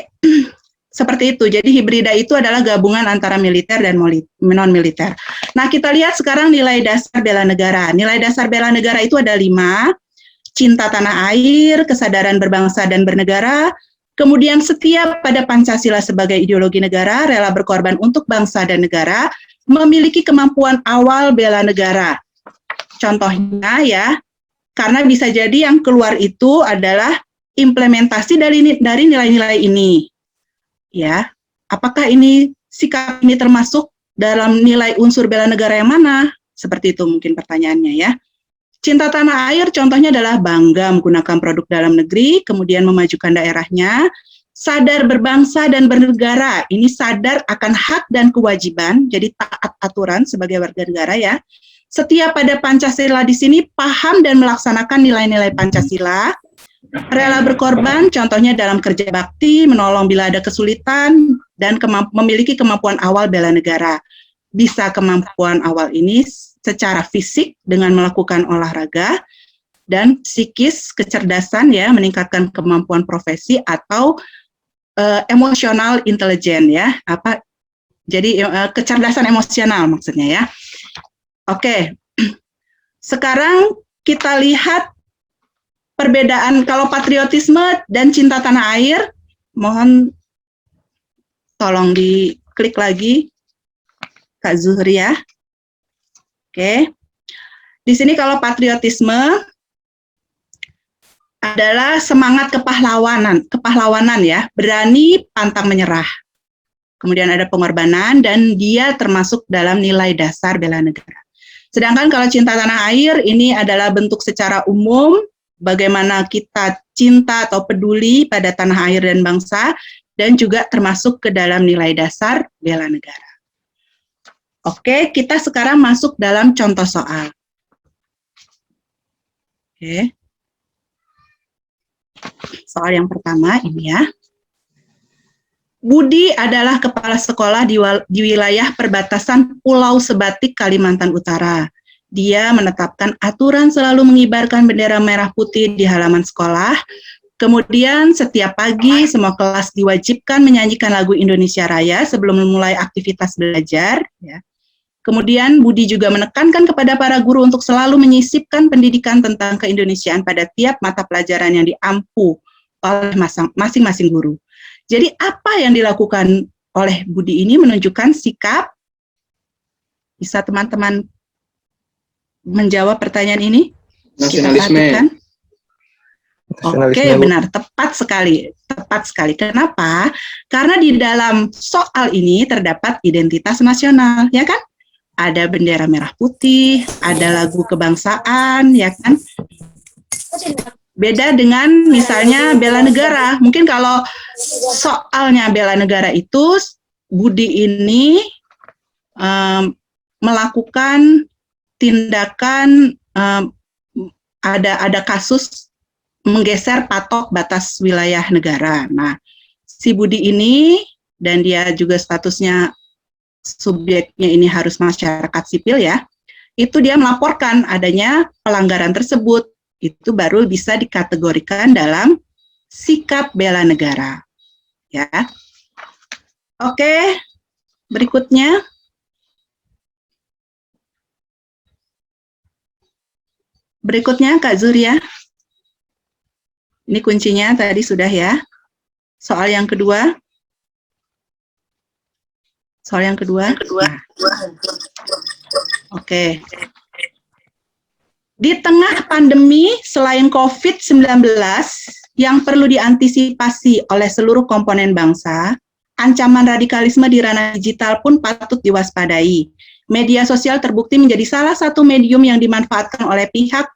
seperti itu. Jadi hibrida itu adalah gabungan antara militer dan non-militer. Nah, kita lihat sekarang nilai dasar bela negara. Nilai dasar bela negara itu ada 5. Cinta tanah air, kesadaran berbangsa dan bernegara, kemudian setia pada Pancasila sebagai ideologi negara, rela berkorban untuk bangsa dan negara, memiliki kemampuan awal bela negara. Contohnya ya, karena bisa jadi yang keluar itu adalah implementasi dari nilai-nilai ini. Ya, apakah ini sikap ini termasuk dalam nilai unsur bela negara yang mana? Seperti itu mungkin pertanyaannya ya. Cinta tanah air contohnya adalah bangga menggunakan produk dalam negeri, kemudian memajukan daerahnya, sadar berbangsa dan bernegara, ini sadar akan hak dan kewajiban, jadi taat aturan sebagai warga negara ya. Setia pada Pancasila di sini paham dan melaksanakan nilai-nilai Pancasila, rela berkorban contohnya dalam kerja bakti, menolong bila ada kesulitan, dan memiliki kemampuan awal bela negara. Bisa kemampuan awal ini secara fisik dengan melakukan olahraga, dan psikis, kecerdasan ya, meningkatkan kemampuan profesi atau emosional intelijen ya, jadi kecerdasan emosional maksudnya ya. Oke, sekarang kita lihat perbedaan kalau patriotisme dan cinta tanah air. Mohon tolong diklik lagi Kak Zuhri ya. Oke, di sini kalau patriotisme adalah semangat kepahlawanan ya, berani pantang menyerah. Kemudian ada pengorbanan dan dia termasuk dalam nilai dasar bela negara. Sedangkan kalau cinta tanah air ini adalah bentuk secara umum bagaimana kita cinta atau peduli pada tanah air dan bangsa dan juga termasuk ke dalam nilai dasar bela negara. Oke, kita sekarang masuk dalam contoh soal. Oke. Soal yang pertama ini ya. Budi adalah kepala sekolah di wilayah perbatasan Pulau Sebatik, Kalimantan Utara. Dia menetapkan aturan selalu mengibarkan bendera merah putih di halaman sekolah. Kemudian setiap pagi semua kelas diwajibkan menyanyikan lagu Indonesia Raya sebelum memulai aktivitas belajar. Ya. Kemudian Budi juga menekankan kepada para guru untuk selalu menyisipkan pendidikan tentang keindonesiaan pada tiap mata pelajaran yang diampu oleh masing-masing guru. Jadi apa yang dilakukan oleh Budi ini menunjukkan sikap, bisa teman-teman menjawab pertanyaan ini? Nasionalisme. Oke, benar, tepat sekali, tepat sekali. Kenapa? Karena di dalam soal ini terdapat identitas nasional, ya kan? Ada bendera merah putih, ada lagu kebangsaan, ya kan? Beda dengan misalnya bela negara. Mungkin kalau soalnya bela negara itu, Budi ini melakukan tindakan, ada kasus menggeser patok batas wilayah negara. Nah, si Budi ini, dan dia juga statusnya subjeknya ini harus masyarakat sipil ya, itu dia melaporkan adanya pelanggaran tersebut. Itu baru bisa dikategorikan dalam sikap bela negara. Ya. Oke, berikutnya. Berikutnya Kak Zuria. Ini kuncinya tadi sudah ya. Soal yang kedua. Soal yang kedua. Nah. Oke. Di tengah pandemi selain COVID-19 yang perlu diantisipasi oleh seluruh komponen bangsa, ancaman radikalisme di ranah digital pun patut diwaspadai. Media sosial terbukti menjadi salah satu medium yang dimanfaatkan oleh pihak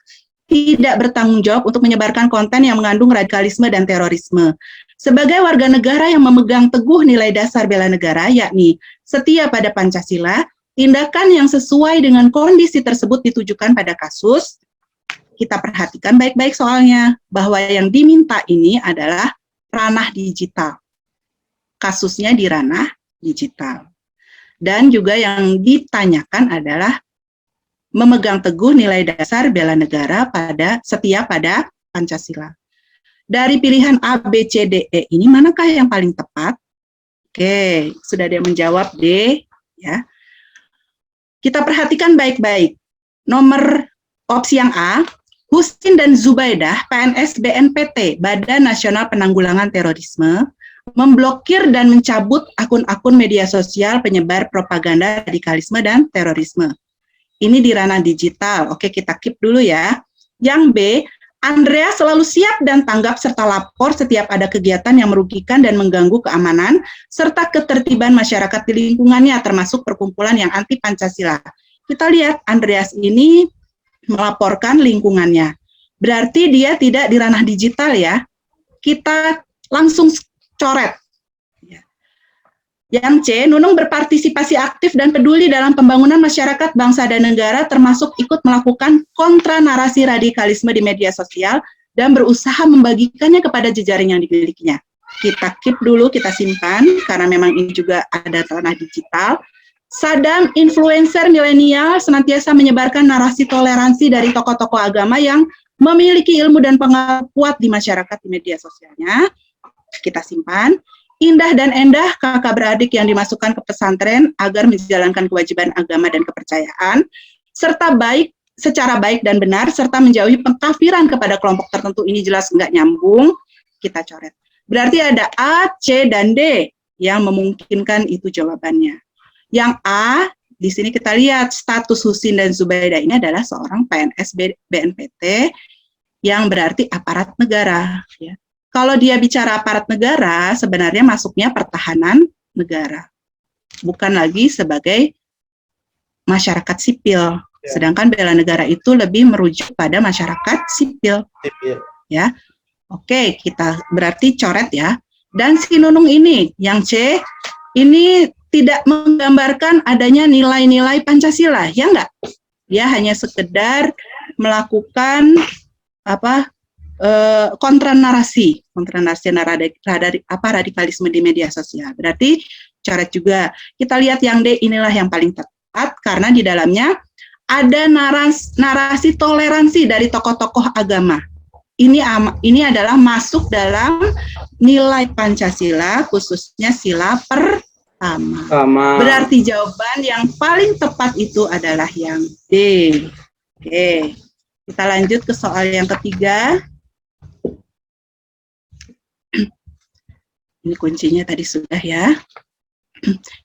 tidak bertanggung jawab untuk menyebarkan konten yang mengandung radikalisme dan terorisme. Sebagai warga negara yang memegang teguh nilai dasar bela negara, yakni setia pada Pancasila, tindakan yang sesuai dengan kondisi tersebut ditujukan pada kasus. Kita perhatikan baik-baik soalnya, bahwa yang diminta ini adalah ranah digital. Kasusnya di ranah digital. Dan juga yang ditanyakan adalah memegang teguh nilai dasar bela negara setia pada Pancasila. Dari pilihan A, B, C, D, E ini manakah yang paling tepat? Oke, sudah ada yang menjawab D, ya. Kita perhatikan baik-baik. Nomor opsi yang A, Husin dan Zubaidah, PNS BNPT, Badan Nasional Penanggulangan Terorisme, memblokir dan mencabut akun-akun media sosial penyebar propaganda radikalisme dan terorisme. Ini di ranah digital. Oke, kita keep dulu ya. Yang B, Andrea selalu siap dan tanggap serta lapor setiap ada kegiatan yang merugikan dan mengganggu keamanan serta ketertiban masyarakat di lingkungannya, termasuk perkumpulan yang anti Pancasila. Kita lihat Andreas ini melaporkan lingkungannya. Berarti dia tidak di ranah digital ya. Kita langsung coret. Yang C, Nunung berpartisipasi aktif dan peduli dalam pembangunan masyarakat, bangsa, dan negara, termasuk ikut melakukan kontra narasi radikalisme di media sosial dan berusaha membagikannya kepada jejaring yang dimilikinya. Kita keep dulu, kita simpan, karena memang ini juga ada ranah digital. Sadang influencer milenial senantiasa menyebarkan narasi toleransi dari tokoh-tokoh agama yang memiliki ilmu dan pengaruh kuat di masyarakat di media sosialnya. Kita simpan. Indah dan Endah, kakak beradik yang dimasukkan ke pesantren agar menjalankan kewajiban agama dan kepercayaan, serta secara baik dan benar, serta menjauhi pengkafiran kepada kelompok tertentu. Ini jelas nggak nyambung, kita coret. Berarti ada A, C, dan D yang memungkinkan itu jawabannya. Yang A, di sini kita lihat status Husin dan Zubaidah ini adalah seorang PNS BNPT yang berarti aparat negara, ya. Kalau dia bicara aparat negara, sebenarnya masuknya pertahanan negara. Bukan lagi sebagai masyarakat sipil. Sedangkan bela negara itu lebih merujuk pada masyarakat sipil. Ya. Oke, kita berarti coret ya. Dan si Nunung ini, yang C, ini tidak menggambarkan adanya nilai-nilai Pancasila, ya enggak? Dia hanya sekedar melakukan kontra narasi radikalisme di media sosial. Berarti coret juga. Kita lihat yang D, inilah yang paling tepat karena di dalamnya ada narasi toleransi dari tokoh-tokoh agama. Ini adalah masuk dalam nilai Pancasila, khususnya sila pertama. Berarti jawaban yang paling tepat itu adalah yang D. Oke, kita lanjut ke soal yang ketiga. Ini kuncinya tadi sudah ya.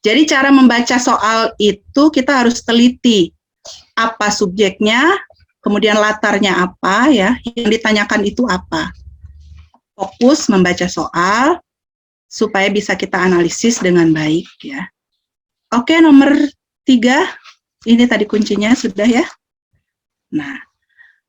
Jadi cara membaca soal itu kita harus teliti apa subjeknya, kemudian latarnya apa ya, yang ditanyakan itu apa. Fokus membaca soal supaya bisa kita analisis dengan baik ya. Oke, nomor 3, ini tadi kuncinya sudah ya. Nah,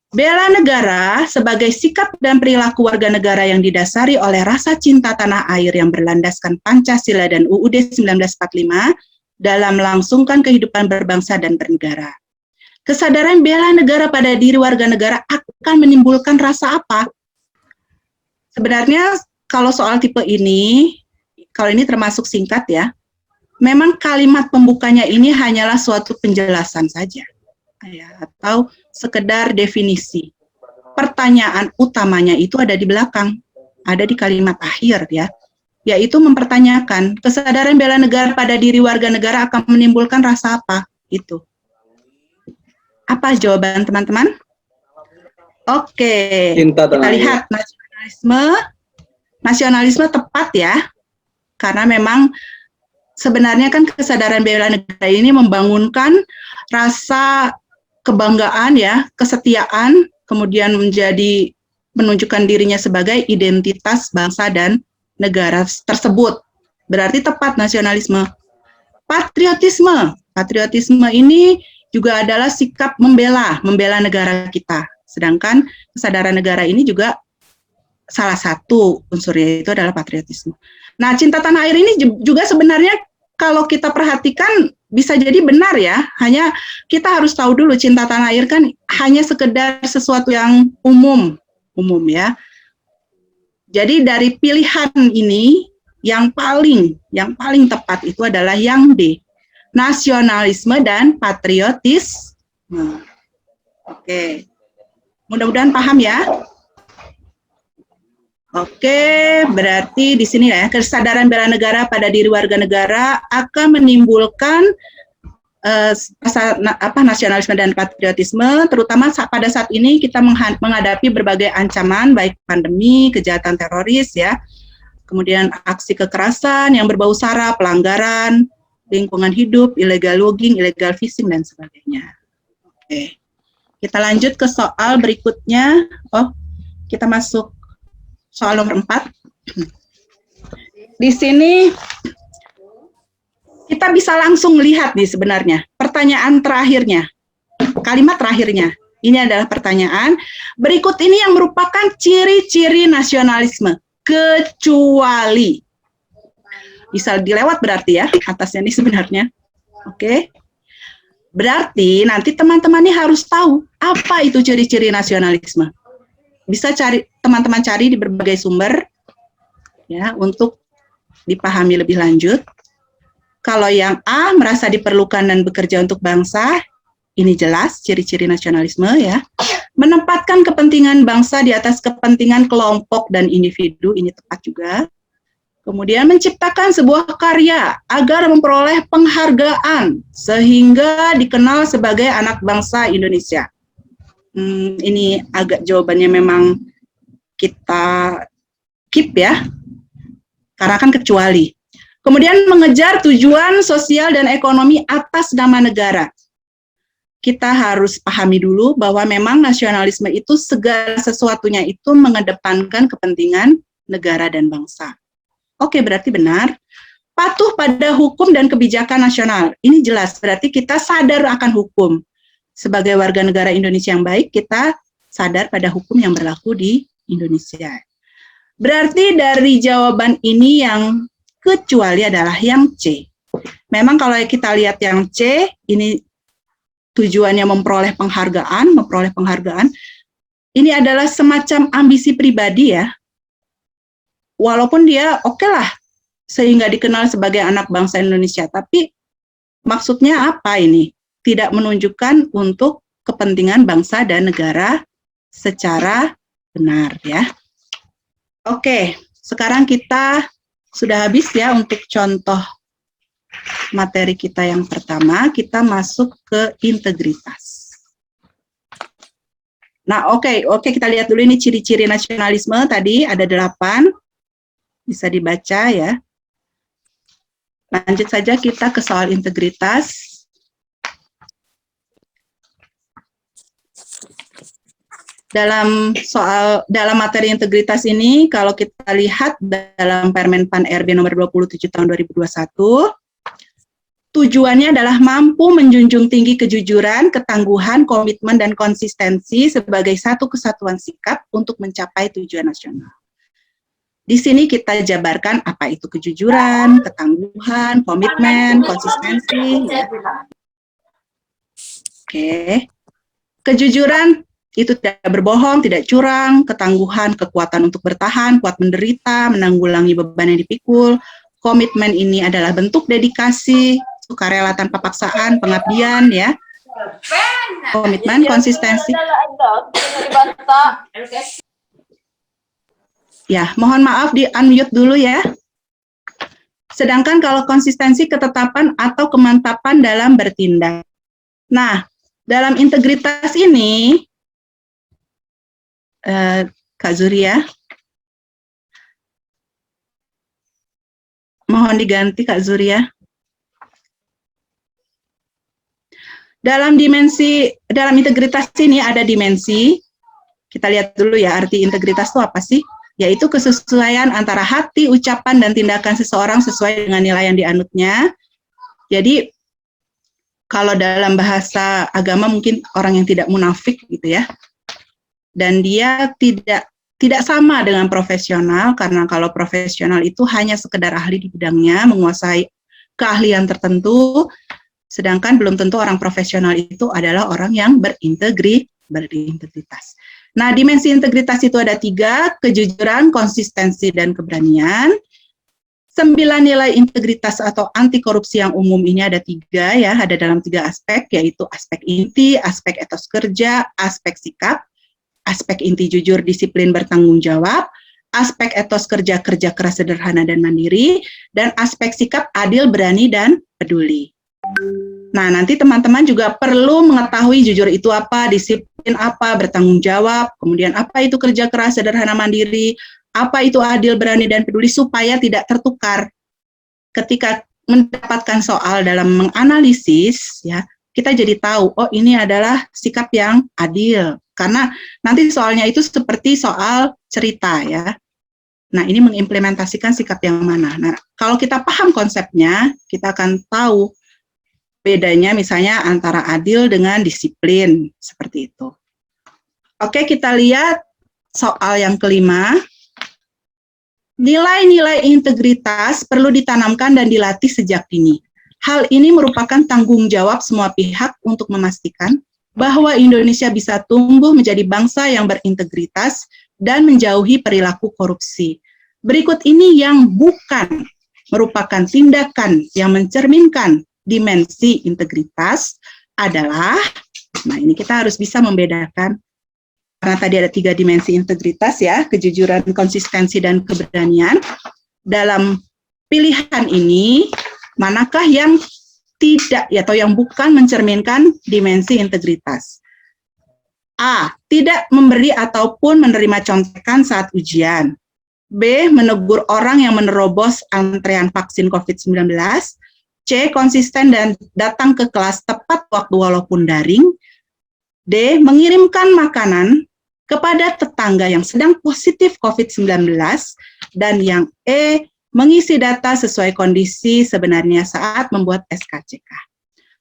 bela negara sebagai sikap dan perilaku warga negara yang didasari oleh rasa cinta tanah air yang berlandaskan Pancasila dan UUD 1945 dalam melangsungkan kehidupan berbangsa dan bernegara. Kesadaran bela negara pada diri warga negara akan menimbulkan rasa apa? Sebenarnya kalau soal tipe ini, kalau ini termasuk singkat ya, memang kalimat pembukanya ini hanyalah suatu penjelasan saja. Ya, atau sekedar definisi. Pertanyaan utamanya itu ada di belakang, ada di kalimat akhir ya, yaitu mempertanyakan kesadaran bela negara pada diri warga negara akan menimbulkan rasa apa? Itu. Apa jawaban teman-teman? Oke, kita lihat nasionalisme tepat ya, karena memang sebenarnya kan kesadaran bela negara ini membangunkan rasa kebanggaan ya, kesetiaan, kemudian menunjukkan dirinya sebagai identitas bangsa dan negara tersebut. Berarti tepat nasionalisme. Patriotisme ini juga adalah sikap membela negara kita. Sedangkan kesadaran negara ini juga salah satu unsurnya itu adalah patriotisme. Nah, cinta tanah air ini juga sebenarnya kalau kita perhatikan bisa jadi benar ya, hanya kita harus tahu dulu cinta tanah air kan hanya sekedar sesuatu yang umum ya. Jadi dari pilihan ini yang paling tepat itu adalah yang D, nasionalisme dan patriotisme. Oke, mudah-mudahan paham ya. Oke, berarti di sini ya, kesadaran bela negara pada diri warga negara akan menimbulkan nasionalisme dan patriotisme, terutama pada saat ini kita menghadapi berbagai ancaman, baik pandemi, kejahatan teroris ya, kemudian aksi kekerasan yang berbau sara, pelanggaran lingkungan hidup, illegal logging, illegal fishing dan sebagainya. Oke, kita lanjut ke soal berikutnya. Kita masuk soal nomor 4. Di sini kita bisa langsung lihat nih sebenarnya pertanyaan terakhirnya, kalimat terakhirnya. Ini adalah pertanyaan, berikut ini yang merupakan ciri-ciri nasionalisme, kecuali. Bisa dilewat berarti ya, atasnya ini sebenarnya. Oke. Berarti nanti teman-teman ini harus tahu apa itu ciri-ciri nasionalisme. Bisa teman-teman cari di berbagai sumber ya untuk dipahami lebih lanjut. Kalau yang A, merasa diperlukan dan bekerja untuk bangsa, ini jelas ciri-ciri nasionalisme ya. Menempatkan kepentingan bangsa di atas kepentingan kelompok dan individu, ini tepat juga. Kemudian menciptakan sebuah karya agar memperoleh penghargaan sehingga dikenal sebagai anak bangsa Indonesia. Ini agak jawabannya memang kita keep ya, karena kan kecuali. Kemudian mengejar tujuan sosial dan ekonomi atas nama negara. Kita harus pahami dulu bahwa memang nasionalisme itu segala sesuatunya itu mengedepankan kepentingan negara dan bangsa. Oke, berarti benar. Patuh pada hukum dan kebijakan nasional. Ini jelas, berarti kita sadar akan hukum. Sebagai warga negara Indonesia yang baik, kita sadar pada hukum yang berlaku di Indonesia. Berarti dari jawaban ini yang kecuali adalah yang C. Memang kalau kita lihat yang C, ini tujuannya memperoleh penghargaan, ini adalah semacam ambisi pribadi ya. Walaupun dia oke lah, sehingga dikenal sebagai anak bangsa Indonesia, tapi maksudnya apa ini? Tidak menunjukkan untuk kepentingan bangsa dan negara secara benar ya. Oke, sekarang kita sudah habis ya untuk contoh materi kita yang pertama, kita masuk ke integritas. Nah, oke, kita lihat dulu ini ciri-ciri nasionalisme tadi ada 8, bisa dibaca ya. Lanjut saja kita ke soal integritas. Dalam materi integritas ini, kalau kita lihat dalam Permen PAN RB nomor 27 tahun 2021, tujuannya adalah mampu menjunjung tinggi kejujuran, ketangguhan, komitmen, dan konsistensi sebagai satu kesatuan sikap untuk mencapai tujuan nasional. Di sini kita jabarkan apa itu kejujuran, ketangguhan, komitmen, konsistensi. Oke. Kejujuran itu tidak berbohong, tidak curang, ketangguhan, kekuatan untuk bertahan, kuat menderita, menanggulangi beban yang dipikul. Komitmen ini adalah bentuk dedikasi, sukarela tanpa paksaan, pengabdian ya. Komitmen, konsistensi. Ya, mohon maaf di unmute dulu ya. Sedangkan kalau konsistensi, ketetapan atau kemantapan dalam bertindak. Nah, dalam integritas ini, Kak Zuria, mohon diganti Kak Zuria. Dalam integritas ini ada dimensi, kita lihat dulu ya arti integritas itu apa sih? Yaitu kesesuaian antara hati, ucapan, dan tindakan seseorang sesuai dengan nilai yang dianutnya. Jadi, kalau dalam bahasa agama mungkin orang yang tidak munafik gitu ya. Dan dia tidak sama dengan profesional, karena kalau profesional itu hanya sekedar ahli di bidangnya, menguasai keahlian tertentu, sedangkan belum tentu orang profesional itu adalah orang yang berintegritas. Nah, dimensi integritas itu ada 3, kejujuran, konsistensi, dan keberanian. 9 nilai integritas atau anti korupsi yang umum ini ada 3 ya, ada dalam 3 aspek, yaitu aspek inti, aspek etos kerja, aspek sikap. Aspek inti jujur, disiplin, bertanggung jawab, aspek etos kerja keras, sederhana, dan mandiri, dan aspek sikap adil, berani, dan peduli. Nah, nanti teman-teman juga perlu mengetahui jujur itu apa, disiplin apa, bertanggung jawab, kemudian apa itu kerja keras, sederhana, mandiri, apa itu adil, berani, dan peduli, supaya tidak tertukar. Ketika mendapatkan soal dalam menganalisis, ya, kita jadi tahu, oh ini adalah sikap yang adil. Karena nanti soalnya itu seperti soal cerita ya. Nah, ini mengimplementasikan sikap yang mana. Nah, kalau kita paham konsepnya, kita akan tahu bedanya misalnya antara adil dengan disiplin, seperti itu. Oke, kita lihat soal yang kelima. Nilai-nilai integritas perlu ditanamkan dan dilatih sejak dini. Hal ini merupakan tanggung jawab semua pihak untuk memastikan bahwa Indonesia bisa tumbuh menjadi bangsa yang berintegritas dan menjauhi perilaku korupsi. Berikut ini yang bukan merupakan tindakan yang mencerminkan dimensi integritas adalah, nah ini kita harus bisa membedakan, karena tadi ada 3 dimensi integritas ya, kejujuran, konsistensi, dan keberanian. Dalam pilihan ini, manakah yang tidak atau yang bukan mencerminkan dimensi integritas? A. Tidak memberi ataupun menerima contekan saat ujian. B. Menegur orang yang menerobos antrean vaksin COVID-19. C. Konsisten dan datang ke kelas tepat waktu walaupun daring. D. Mengirimkan makanan kepada tetangga yang sedang positif COVID-19. Dan yang E. Mengisi data sesuai kondisi sebenarnya saat membuat SKCK.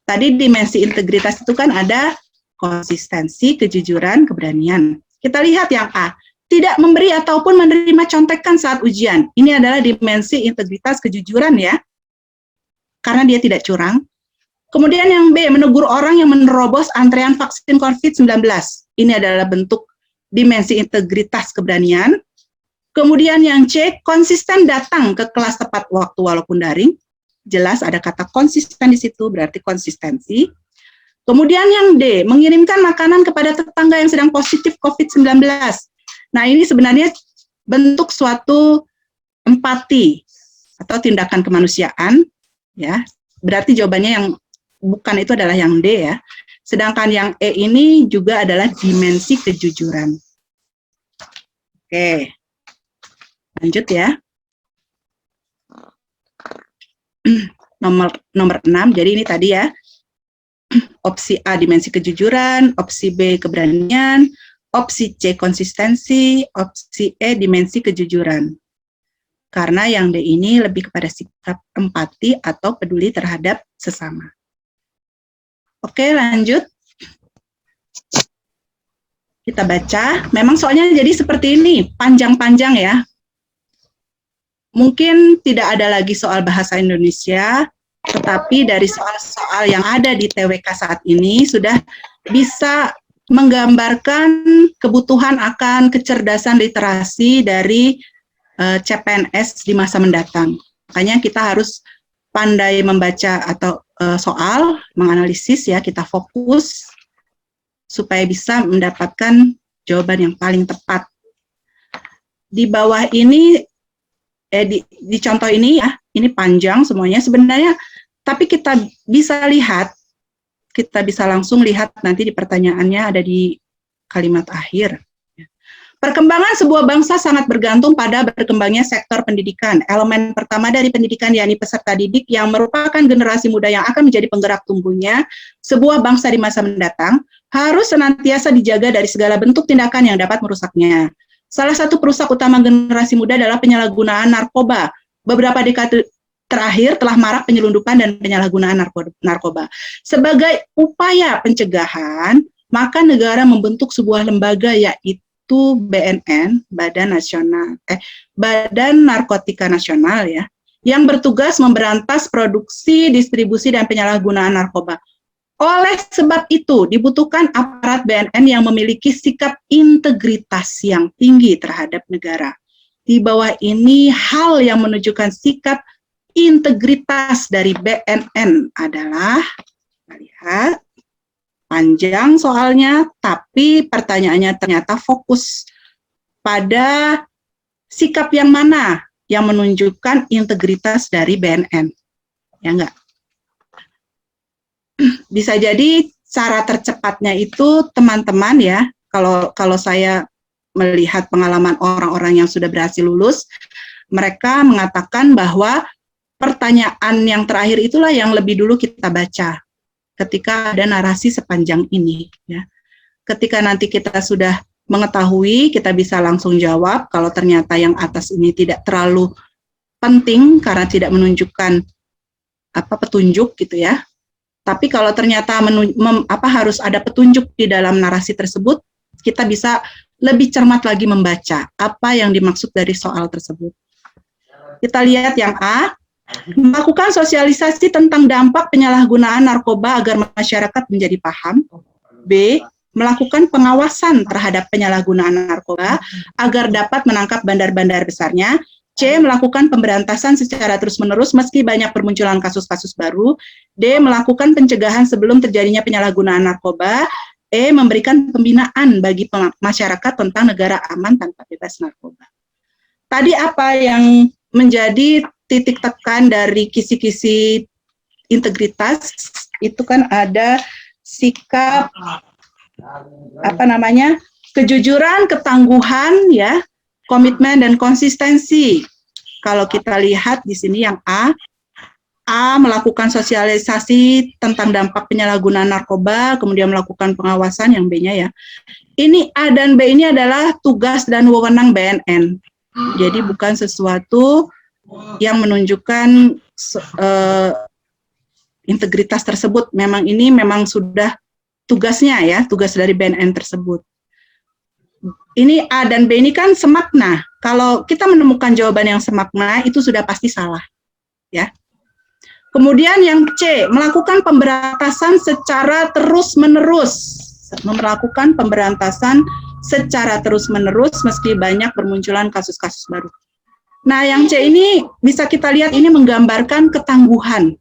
Tadi dimensi integritas itu kan ada konsistensi, kejujuran, keberanian. Kita lihat yang A, tidak memberi ataupun menerima contekan saat ujian. Ini adalah dimensi integritas kejujuran ya, karena dia tidak curang. Kemudian yang B, menegur orang yang menerobos antrean vaksin COVID-19. Ini adalah bentuk dimensi integritas keberanian. Kemudian yang C, konsisten datang ke kelas tepat waktu walaupun daring. Jelas ada kata konsisten di situ, berarti konsistensi. Kemudian yang D, mengirimkan makanan kepada tetangga yang sedang positif COVID-19. Nah, ini sebenarnya bentuk suatu empati atau tindakan kemanusiaan, ya. Berarti jawabannya yang bukan itu adalah yang D ya. Sedangkan yang E ini juga adalah dimensi kejujuran. Oke. Lanjut ya. Nomor 6. Jadi ini tadi ya. Opsi A dimensi kejujuran, opsi B keberanian, opsi C konsistensi, opsi E dimensi kejujuran. Karena yang D ini lebih kepada sikap empati atau peduli terhadap sesama. Oke, lanjut. Kita baca. Memang soalnya jadi seperti ini, panjang-panjang ya. Mungkin tidak ada lagi soal bahasa Indonesia, tetapi dari soal-soal yang ada di TWK saat ini sudah bisa menggambarkan kebutuhan akan kecerdasan literasi dari CPNS di masa mendatang. Makanya kita harus pandai membaca atau soal, menganalisis ya, kita fokus supaya bisa mendapatkan jawaban yang paling tepat. Di bawah ini, di contoh ini ya, ini panjang semuanya sebenarnya, tapi kita bisa lihat, kita bisa langsung lihat nanti di pertanyaannya ada di kalimat akhir. Perkembangan sebuah bangsa sangat bergantung pada berkembangnya sektor pendidikan. Elemen pertama dari pendidikan yakni peserta didik yang merupakan generasi muda yang akan menjadi penggerak tumbuhnya sebuah bangsa di masa mendatang harus senantiasa dijaga dari segala bentuk tindakan yang dapat merusaknya. Salah satu perusak utama generasi muda adalah penyalahgunaan narkoba. Beberapa dekade terakhir telah marak penyelundupan dan penyalahgunaan narkoba. Sebagai upaya pencegahan, maka negara membentuk sebuah lembaga yaitu BNN, Badan Narkotika Nasional ya, yang bertugas memberantas produksi, distribusi, dan penyalahgunaan narkoba. Oleh sebab itu, dibutuhkan aparat BNN yang memiliki sikap integritas yang tinggi terhadap negara. Di bawah ini, hal yang menunjukkan sikap integritas dari BNN adalah, kita lihat, panjang soalnya, tapi pertanyaannya ternyata fokus pada sikap yang mana yang menunjukkan integritas dari BNN. Ya enggak? Bisa jadi cara tercepatnya itu teman-teman ya, kalau saya melihat pengalaman orang-orang yang sudah berhasil lulus, mereka mengatakan bahwa pertanyaan yang terakhir itulah yang lebih dulu kita baca ketika ada narasi sepanjang ini ya. Ketika nanti kita sudah mengetahui, kita bisa langsung jawab. Kalau ternyata yang atas ini tidak terlalu penting karena tidak menunjukkan petunjuk gitu ya. Tapi kalau ternyata harus ada petunjuk di dalam narasi tersebut, kita bisa lebih cermat lagi membaca apa yang dimaksud dari soal tersebut. Kita lihat yang A. Melakukan sosialisasi tentang dampak penyalahgunaan narkoba agar masyarakat menjadi paham. B. Melakukan pengawasan terhadap penyalahgunaan narkoba agar dapat menangkap bandar-bandar besarnya. C. Melakukan pemberantasan secara terus-menerus meski banyak permunculan kasus-kasus baru. D. Melakukan pencegahan sebelum terjadinya penyalahgunaan narkoba. E. Memberikan pembinaan bagi masyarakat tentang negara aman tanpa bebas narkoba. Tadi apa yang menjadi titik tekan dari kisi-kisi integritas itu kan ada sikap kejujuran, ketangguhan ya, komitmen dan konsistensi. Kalau kita lihat di sini yang A melakukan sosialisasi tentang dampak penyalahgunaan narkoba, kemudian melakukan pengawasan, yang B-nya ya. Ini A dan B ini adalah tugas dan wewenang BNN. Jadi bukan sesuatu yang menunjukkan integritas tersebut. Memang ini memang sudah tugasnya ya, tugas dari BNN tersebut. ini A dan B ini kan semakna. Kalau kita menemukan jawaban yang semakna, itu sudah pasti salah. Ya. Kemudian yang C, melakukan pemberantasan secara terus-menerus. Melakukan pemberantasan secara terus-menerus meski banyak bermunculan kasus-kasus baru. Nah, yang C ini bisa kita lihat ini menggambarkan ketangguhan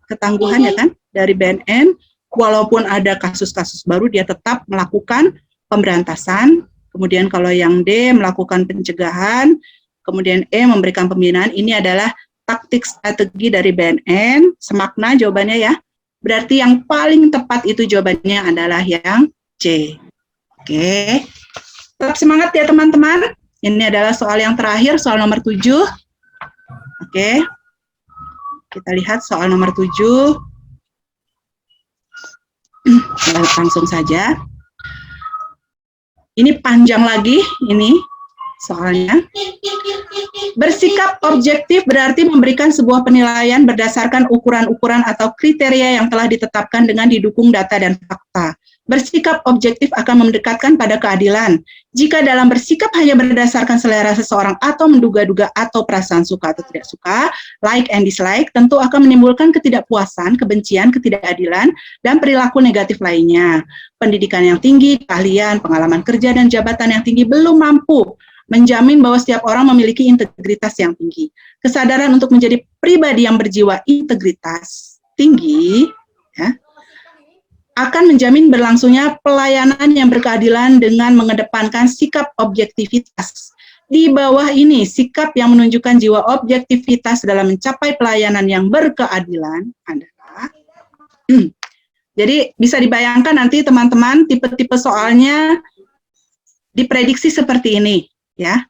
ya kan, dari BNN, walaupun ada kasus-kasus baru, dia tetap melakukan pemberantasan. Kemudian kalau yang D, melakukan pencegahan, kemudian E, memberikan pembinaan. Ini adalah taktik strategi dari BNN, semakna jawabannya ya. Berarti yang paling tepat itu jawabannya adalah yang C. Oke. Tetap semangat ya teman-teman. Ini adalah soal yang terakhir, soal nomor 7. Oke. Kita lihat soal nomor 7. Langsung saja. Ini panjang lagi, ini soalnya. Bersikap objektif berarti memberikan sebuah penilaian berdasarkan ukuran-ukuran atau kriteria yang telah ditetapkan dengan didukung data dan fakta. Bersikap objektif akan mendekatkan pada keadilan. Jika dalam bersikap hanya berdasarkan selera seseorang atau menduga-duga atau perasaan suka atau tidak suka, like and dislike, tentu akan menimbulkan ketidakpuasan, kebencian, ketidakadilan, dan perilaku negatif lainnya. Pendidikan yang tinggi, keahlian, pengalaman kerja, dan jabatan yang tinggi belum mampu menjamin bahwa setiap orang memiliki integritas yang tinggi. Kesadaran untuk menjadi pribadi yang berjiwa integritas tinggi, ya, akan menjamin berlangsungnya pelayanan yang berkeadilan dengan mengedepankan sikap objektivitas. Di bawah ini, sikap yang menunjukkan jiwa objektivitas dalam mencapai pelayanan yang berkeadilan adalah, jadi bisa dibayangkan nanti teman-teman tipe-tipe soalnya diprediksi seperti ini, ya.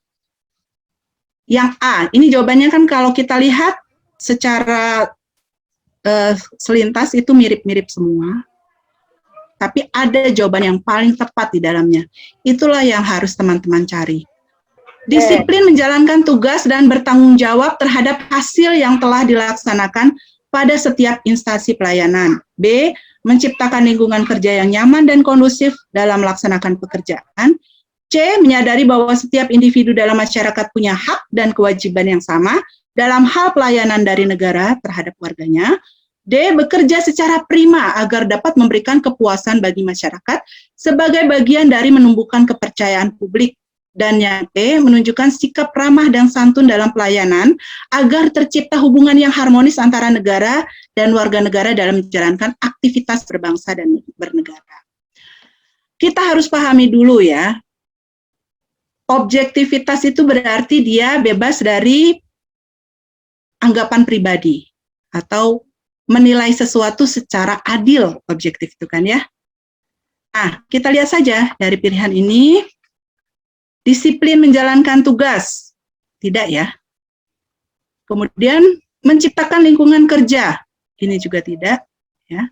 Yang A, ini jawabannya kan kalau kita lihat secara selintas itu mirip-mirip semua. Tapi ada jawaban yang paling tepat di dalamnya. Itulah yang harus teman-teman cari. Disiplin menjalankan tugas dan bertanggung jawab terhadap hasil yang telah dilaksanakan pada setiap instansi pelayanan. B, menciptakan lingkungan kerja yang nyaman dan kondusif dalam melaksanakan pekerjaan. C, menyadari bahwa setiap individu dalam masyarakat punya hak dan kewajiban yang sama dalam hal pelayanan dari negara terhadap warganya. D, bekerja secara prima agar dapat memberikan kepuasan bagi masyarakat sebagai bagian dari menumbuhkan kepercayaan publik. Dan yang E, menunjukkan sikap ramah dan santun dalam pelayanan agar tercipta hubungan yang harmonis antara negara dan warga negara dalam menjalankan aktivitas berbangsa dan bernegara. Kita harus pahami dulu ya, objektivitas itu berarti dia bebas dari anggapan pribadi atau menilai sesuatu secara adil, objektif itu kan ya. Nah, kita lihat saja dari pilihan ini, disiplin menjalankan tugas, tidak ya. Kemudian menciptakan lingkungan kerja, ini juga tidak ya.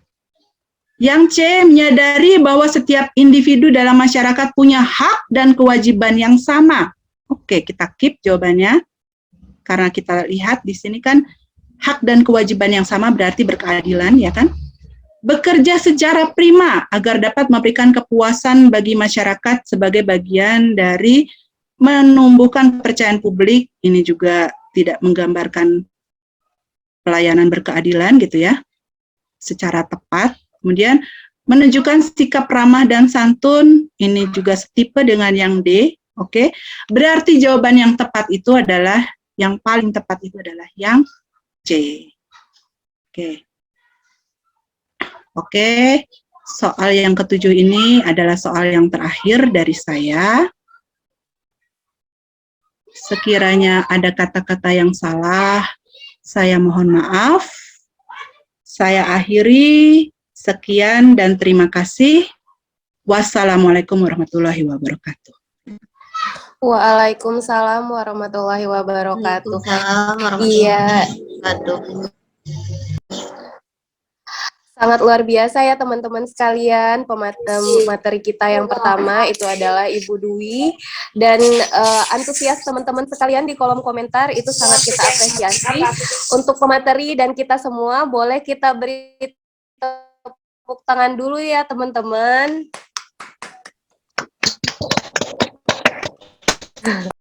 Yang C, menyadari bahwa setiap individu dalam masyarakat punya hak dan kewajiban yang sama. Oke, kita keep jawabannya, karena kita lihat di sini kan hak dan kewajiban yang sama berarti berkeadilan, ya kan? Bekerja secara prima agar dapat memberikan kepuasan bagi masyarakat sebagai bagian dari menumbuhkan kepercayaan publik. Ini juga tidak menggambarkan pelayanan berkeadilan gitu ya, secara tepat. Kemudian menunjukkan sikap ramah dan santun, ini juga setipe dengan yang D. Oke, berarti jawaban yang tepat itu adalah, yang paling tepat itu adalah yang C. Oke, soal yang ketujuh ini adalah soal yang terakhir dari saya. Sekiranya ada kata-kata yang salah, saya mohon maaf. Saya akhiri, sekian dan terima kasih. Wassalamualaikum warahmatullahi wabarakatuh. Waalaikumsalam warahmatullahi wabarakatuh. Iya. Sangat luar biasa ya teman-teman sekalian. Materi kita yang pertama itu adalah Ibu Dwi, dan antusias teman-teman sekalian di kolom komentar itu sangat kita apresiasi. Untuk pemateri dan kita semua, boleh kita beri tepuk tangan dulu ya teman-teman.